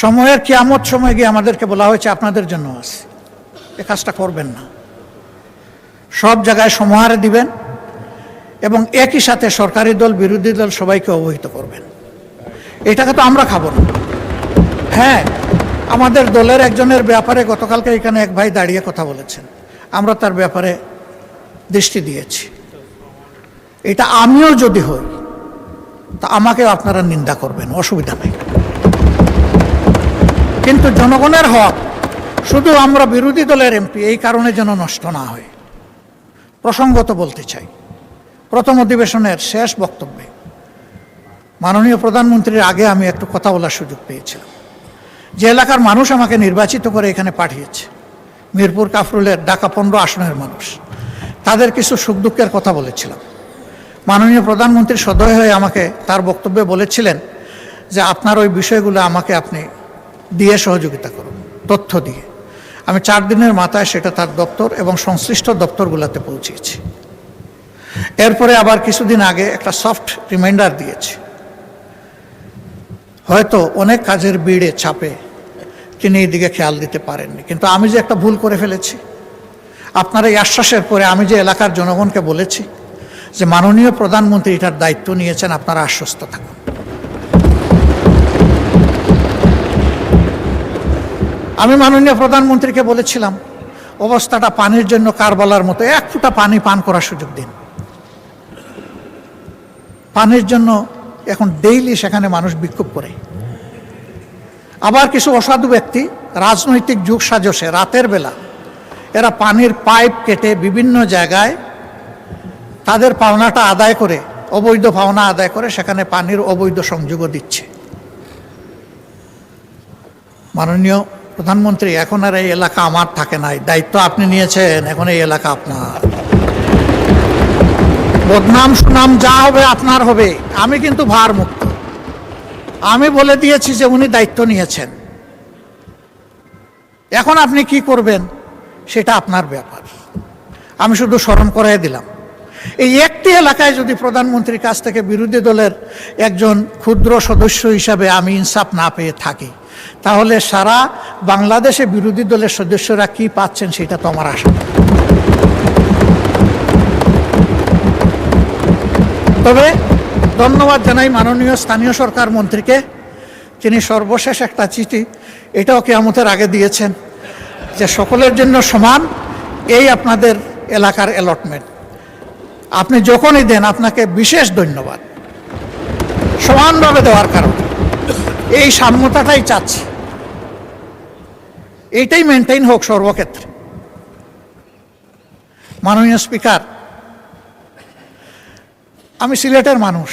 সময়ের কিয়ামত সময় গিয়ে আমাদেরকে বলা হয়েছে আপনাদের জন্য আছে, এ কাজটা করবেন না। সব জায়গায় সমাহারে দিবেন এবং একই সাথে সরকারি দল, বিরোধী দল সবাইকে অবহিত করবেন। এটাকে তো আমরা খাবো না। হ্যাঁ, আমাদের দলের একজনের ব্যাপারে গতকালকে এখানে এক ভাই দাঁড়িয়ে কথা বলেছেন, আমরা তার ব্যাপারে দৃষ্টি দিয়েছি। এটা আমিও যদি হই তা আমাকেও আপনারা নিন্দা করবেন, অসুবিধা নেই। কিন্তু জনগণের হক শুধু আমরা বিরোধী দলের এমপি এই কারণে যেন নষ্ট না হয়। প্রসঙ্গত বলতে চাই, প্রথম অধিবেশনের শেষ বক্তব্যে মাননীয় প্রধানমন্ত্রীর আগে আমি একটু কথা বলার সুযোগ পেয়েছিলাম। যে এলাকার মানুষ আমাকে নির্বাচিত করে এখানে পাঠিয়েছে, মিরপুর কাফরুলের ঢাকা 15 আসনের মানুষ, তাদের কিছু সুখ দুঃখের কথা বলেছিলাম। মাননীয় প্রধানমন্ত্রী সদয় হয়ে আমাকে তার বক্তব্যে বলেছিলেন যে আপনার ওই বিষয়গুলো আমাকে আপনি দিয়ে সহযোগিতা করুন, তথ্য দিয়ে। আমি 4 দিনের মাথায় সেটা তার দপ্তর এবং সংশ্লিষ্ট দপ্তরগুলোতে পৌঁছিয়েছি। এরপরে আবার কিছুদিন আগে একটা সফট রিমাইন্ডার দিয়েছি। হয়তো অনেক কাজের ভিড়ে চাপে তিনি এই দিকে খেয়াল দিতে পারেননি, কিন্তু আমি যে একটা ভুল করে ফেলেছি, আপনার এই আশ্বাসের পরে আমি যে এলাকার জনগণকে বলেছি যে মাননীয় প্রধানমন্ত্রী এটার দায়িত্ব নিয়েছেন, আপনারা আশ্বস্ত থাকুন। আমি মাননীয় প্রধানমন্ত্রীকে বলেছিলাম অবস্থাটা পানির জন্য কারবালার মতো, এক ফোঁটা পানি পান করার সুযোগ দিন। পানির জন্য এখন ডেইলি সেখানে মানুষ বিক্ষোভ করে। আবার কিছু অসাধু ব্যক্তি রাজনৈতিক যুগ সাজসে রাতের বেলা এরা পানির পাইপ কেটে বিভিন্ন জায়গায় তাদের পাওনাটা আদায় করে, অবৈধ পাওনা আদায় করে সেখানে পানির অবৈধ সংযোগও দিচ্ছে। মাননীয় প্রধানমন্ত্রী, এখন আর এই এলাকা আমার থাকে নাই, দায়িত্ব আপনি নিয়েছেন, এখন এই এলাকা আপনার। বদনাম সুনাম যা হবে আপনার হবে, আমি কিন্তু ভার মুক্ত। আমি বলে দিয়েছি যে উনি দায়িত্ব নিয়েছেন, এখন আপনি কি করবেন সেটা আপনার ব্যাপার। আমি শুধু স্মরণ করাই দিলাম, এই একটি এলাকায় যদি প্রধানমন্ত্রীর কাছ থেকে বিরোধী দলের একজন ক্ষুদ্র সদস্য হিসাবে আমি ইনসাফ না পেয়ে থাকি, তাহলে সারা বাংলাদেশে বিরোধী দলের সদস্যরা কি পাচ্ছেন সেটা তো আমার আশা। তবে ধন্যবাদ জানাই মাননীয় স্থানীয় সরকার মন্ত্রীকে, তিনি সর্বশেষ একটা চিঠি এটাও কিয়ামতের আগে দিয়েছেন যে সকলের জন্য সমান এই আপনাদের এলাকার অ্যালটমেন্ট। আপনি যখনই দেন আপনাকে বিশেষ ধন্যবাদ, সমানভাবে দেওয়ার কারণে। এই সাম্যতাটাই চাচ্ছি, এইটাই মেনটেইন হোক সর্বক্ষেত্রে। মাননীয় স্পিকার, আমি সিলেটের মানুষ,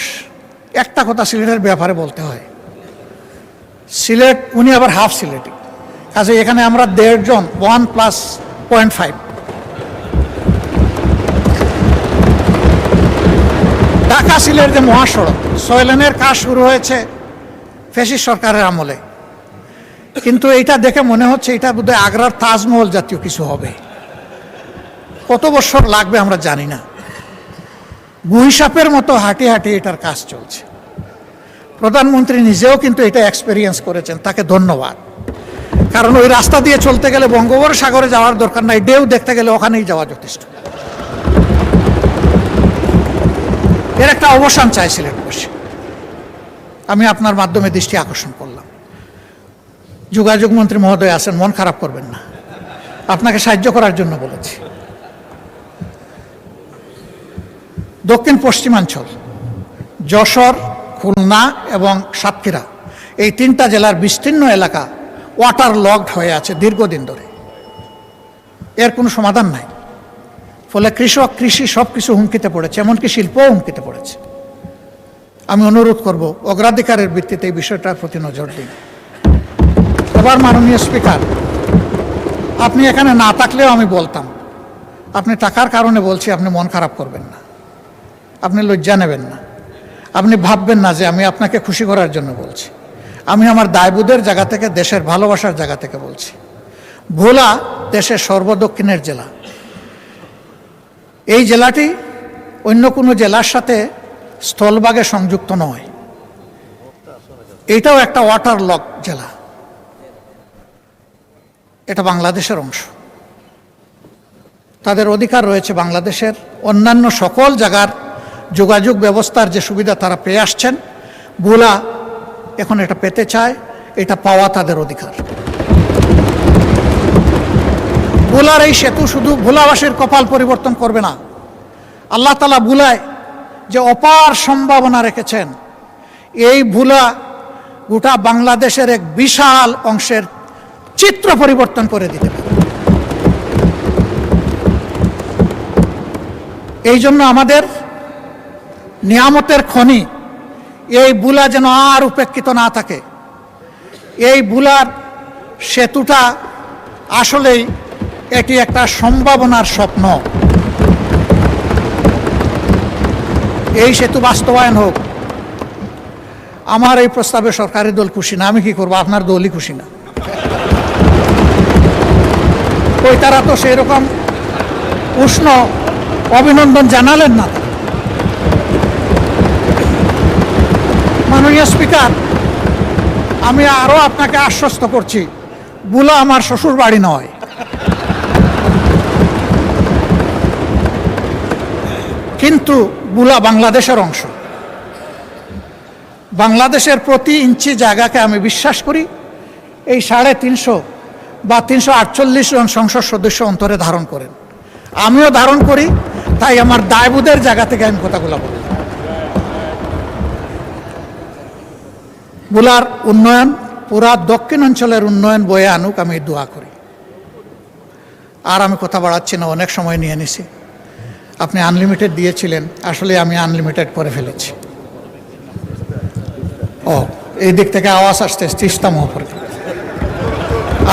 একটা কথা সিলেটের ব্যাপারে বলতে হয়। সিলেট, উনি আবার হাফ সিলেটি, কাজে এখানে আমরা 1.5 জন, 1+0.5। ঢাকা সিলেট যে মহাসড়ক 6 লেনের কাজ শুরু হয়েছে ফ্যাসিস্ট সরকারের আমলে, কিন্তু এইটা দেখে মনে হচ্ছে এটা বোধহয় আগ্রার তাজমহল জাতীয় কিছু হবে। কত বছর লাগবে আমরা জানি না। গুইসাপের মতো হাঁটি হাঁটি এটার কাজ চলছে। প্রধানমন্ত্রী নিজেও কিন্তু এটা এক্সপেরিয়েন্স করেছেন, তাকে ধন্যবাদ। কারণ ওই রাস্তা দিয়ে চলতে গেলে বঙ্গোপসাগরে যাওয়ার দরকার নাই, ঢেউ দেখতে গেলে ওখানেই যাওয়া যথেষ্ট। এর একটা অবসান চাই সিলেটবাসী। আমি আপনার মাধ্যমে দৃষ্টি আকর্ষণ করলাম। যোগাযোগ মন্ত্রী মহোদয় আছেন, মন খারাপ করবেন না, আপনাকে সাহায্য করার জন্য বলেছি। দক্ষিণ পশ্চিমাঞ্চল যশোর, খুলনা এবং সাতক্ষীরা, এই 3টা জেলার বিস্তীর্ণ এলাকা ওয়াটার লকড হয়ে আছে দীর্ঘদিন ধরে, এর কোনো সমাধান নাই। ফলে কৃষক, কৃষি সব কিছু হুমকিতে পড়েছে, এমনকি শিল্পও হুমকিতে পড়েছে। আমি অনুরোধ করব অগ্রাধিকারের ভিত্তিতে এই বিষয়টার প্রতি নজর দিন। এবার মাননীয় স্পিকার, আপনি এখানে না থাকলেও আমি বলতাম, আপনি টাকার কারণে বলছি, আপনি মন খারাপ করবেন না, আপনি লজ্জা নেবেন না, আপনি ভাববেন না যে আমি আপনাকে খুশি করার জন্য বলছি। আমি আমার দায়বোধের জায়গা থেকে, দেশের ভালোবাসার জায়গা থেকে বলছি। ভোলা দেশের সর্বদক্ষিণের জেলা। এই জেলাটি অন্য কোনো জেলার সাথে স্থলভাগে সংযুক্ত নয়, এটাও একটা ওয়াটার লক জেলা, এটা বাংলাদেশের অংশ। তাদের অধিকার রয়েছে বাংলাদেশের অন্যান্য সকল জায়গার যোগাযোগ ব্যবস্থার যে সুবিধা তারা পেয়ে আসছেন, ভোলা এখন এটা পেতে চায়, এটা পাওয়া তাদের অধিকার। ভোলার এই সেতু শুধু ভোলাবাসীর কপাল পরিবর্তন করবে না, আল্লাহ তাআলা ভোলায় যে অপার সম্ভাবনা রেখেছেন, এই ভোলা গোটা বাংলাদেশের এক বিশাল অংশের চিত্র পরিবর্তন করে দিতে পারে। এই জন্য আমাদের নিয়ামতের খনি এই ভোলা যেন আর উপেক্ষিত না থাকে। এই ভোলার সেতুটা আসলেই এটি একটা সম্ভাবনার স্বপ্ন। এই সেতু বাস্তবায়ন হোক। আমার এই প্রস্তাবে সরকারি দল খুশি না, আমি কি করবো, আপনার দলই খুশি না। ওই তারা তো সেই রকম উষ্ণ অভিনন্দন জানালেন না। মাননীয় স্পিকার, আমি আরো আপনাকে আশ্বস্ত করছি, ভোলা আমার শ্বশুর বাড়ি নয়। কিন্তু ভোলা বাংলাদেশের অংশ। বাংলাদেশের প্রতি ইঞ্চি জায়গাকে আমি বিশ্বাস করি এই 350 বা 348 জন সংসদ সদস্য অন্তরে ধারণ করেন। আমিও ধারণ করি, তাই আমার দায়বোধের জায়গা থেকে আমি কথাগুলো বলি। বুলার উন্নয়ন, পুরা দক্ষিণ অঞ্চলের উন্নয়ন বয়ে আনুক, আমি দোয়া করি। আর আমি কথা বাড়াচ্ছি না, অনেক সময় নিয়ে নিছি। আপনি আনলিমিটেড দিয়েছিলেন, আসলে আমি আনলিমিটেড করে ফেলেছি। ও, এই দিক থেকে আওয়াজ আসতে তিস্তা মহাপরি।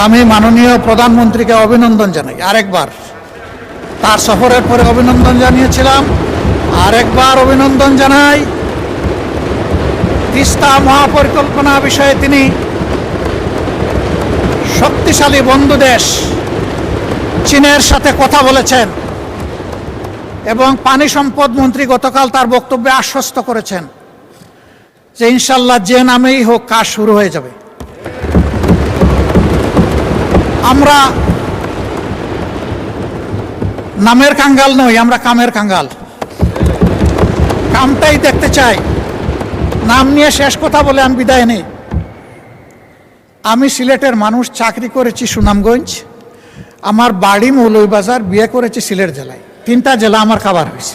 আমি মাননীয় প্রধানমন্ত্রীকে অভিনন্দন জানাই আরেকবার। তার সফরের পরে অভিনন্দন জানিয়েছিলাম, আরেকবার অভিনন্দন জানাই। তিস্তা মহাপরিকল্পনা বিষয়ে তিনি শক্তিশালী বন্ধু দেশ চীনের সাথে কথা বলেছেন এবং পানি সম্পদ মন্ত্রী গতকাল তার বক্তব্যে আশ্বস্ত করেছেন যে ইনশাল্লাহ যে নামেই হোক কাজ শুরু হয়ে যাবে। আমরা নামের কাঙ্গাল নই, আমরা কামের কাঙ্গাল। কামটাই দেখতে চাই। নাম নিয়ে শেষ কথা বলে আমি বিদায় নেই। আমি সিলেটের মানুষ, চাকরি করেছি সুনামগঞ্জ, আমার বাড়ি মৌলভীবাজার, বিয়ে করেছি সিলেট জেলায়। 3টা জেলা আমার কাভার হয়েছে।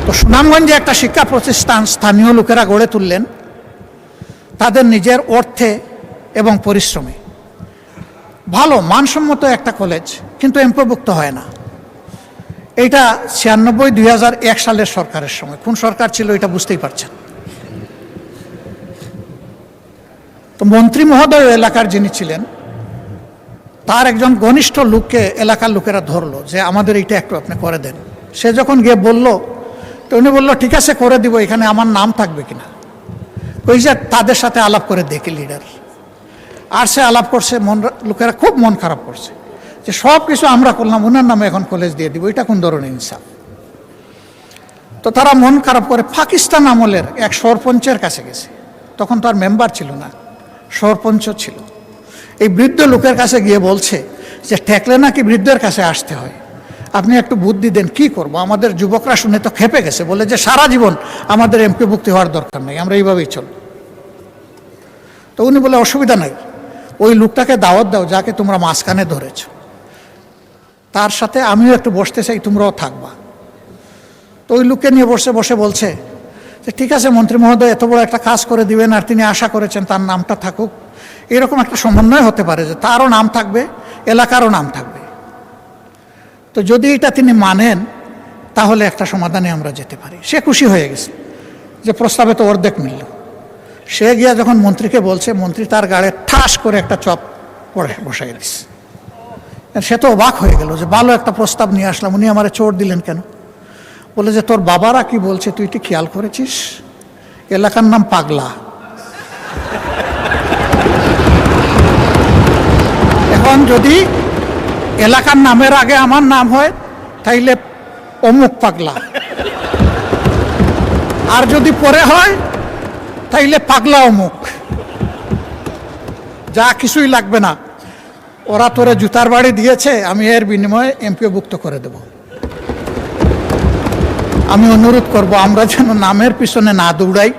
তো সুনামগঞ্জে একটা শিক্ষা প্রতিষ্ঠান স্থানীয় লোকেরা গড়ে তুললেন তাদের নিজের অর্থে এবং পরিশ্রমে। ভালো মানসম্মত একটা কলেজ, কিন্তু এমপিওভুক্ত হয় না। এইটা 96-2001 সালের সরকারের সময়। কোন সরকার ছিল এটা বুঝতেই পারছেন। তো মন্ত্রী মহোদয় এলাকার যিনি ছিলেন, তার একজন ঘনিষ্ঠ লোককে এলাকার লোকেরা ধরলো যে আমাদের এইটা একটু আপনি করে দেন। সে যখন গিয়ে বলল, তো উনি বললো ঠিক আছে করে দিব, এখানে আমার নাম থাকবে কিনা। ওই যে তাদের সাথে আলাপ করে দেখি লিডার, আর সে আলাপ করছে, লোকেরা খুব মন খারাপ করছে যে সব কিছু আমরা করলাম, ওনার নামে এখন কলেজ দিয়ে দিব, এটা কোন ধরনের ইনসাফ। তো তারা মন খারাপ করে পাকিস্তান আমলের এক সরপঞ্চের কাছে গেছে। তখন তো আর মেম্বার ছিল না, সরপঞ্চ ছিল। এই বৃদ্ধ লোকের কাছে গিয়ে বলছে যে ঠেকলে নাকি বৃদ্ধের কাছে আসতে হয়, আপনি একটু বুদ্ধি দেন, কি করব। আমাদের যুবকরা শুনে তো খেপে গেছে, বলে যে সারা জীবন আমাদের এমপিভুক্তি হওয়ার দরকার নেই, আমরা এইভাবেই চল। তো উনি বলে অসুবিধা নাই, ওই লোকটাকে দাওয়াত দাও যাকে তোমরা মাঝখানে ধরেছ, তার সাথে আমিও একটু বসতে চাই, তোমরাও থাকবা। তো ওই লোককে নিয়ে বসে বলছে যে ঠিক আছে মন্ত্রী মহোদয়, এত বড় একটা কাজ করে দিবেন, আর তিনি আশা করেছেন তার নামটা থাকুক। এরকম একটা সমন্বয় হতে পারে যে তারও নাম থাকবে, এলাকারও নাম থাকবে। তো যদি এটা তিনি মানেন, তাহলে একটা সমাধানে আমরা যেতে পারি। সে খুশি হয়ে গেছে যে প্রস্তাবে তো অর্ধেক মিলল। সে গিয়া যখন মন্ত্রীকে বলছে, মন্ত্রী তার গাড়ে ঠাস করে একটা চপ পড়ে বসাই দিচ্ছে। সে তো অবাক হয়ে গেল যে ভালো একটা প্রস্তাব নিয়ে আসলাম, উনি আমারে চোর দিলেন কেন। বলে যে তোর বাবারা কি বলছে তুই কি খেয়াল করেছিস, এলাকার নাম পাগলা। এখন যদি এলাকার নামের আগে আমার নাম হয় তাইলে অমুক পাগলা, আর যদি পরে হয় তাইলে পাগলা অমুক। যা কিছুই লাগবে না, ওরা তোরে জুতার বাড়ি দিয়েছে, আমি এর বিনিময়ে এমপিওভুক্ত করে দেব। আমি অনুরোধ করব আমরা যেন নামের পিছনে না দৌড়াই,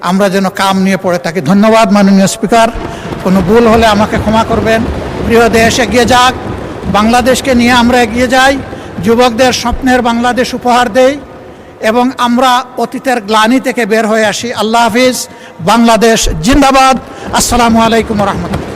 আমরা যেন কাম নিয়ে পড়ে থাকি। ধন্যবাদ মাননীয় স্পিকার, কোনো ভুল হলে আমাকে ক্ষমা করবেন। প্রিয় দেশ এগিয়ে যাক, বাংলাদেশকে নিয়ে আমরা এগিয়ে যাই, যুবকদের স্বপ্নের বাংলাদেশ উপহার দেই এবং আমরা অতীতের গ্লানি থেকে বের হয়ে আসি। আল্লাহ হাফিজ, বাংলাদেশ জিন্দাবাদ। আসসালামু আলাইকুম রহমতুল্লাহ।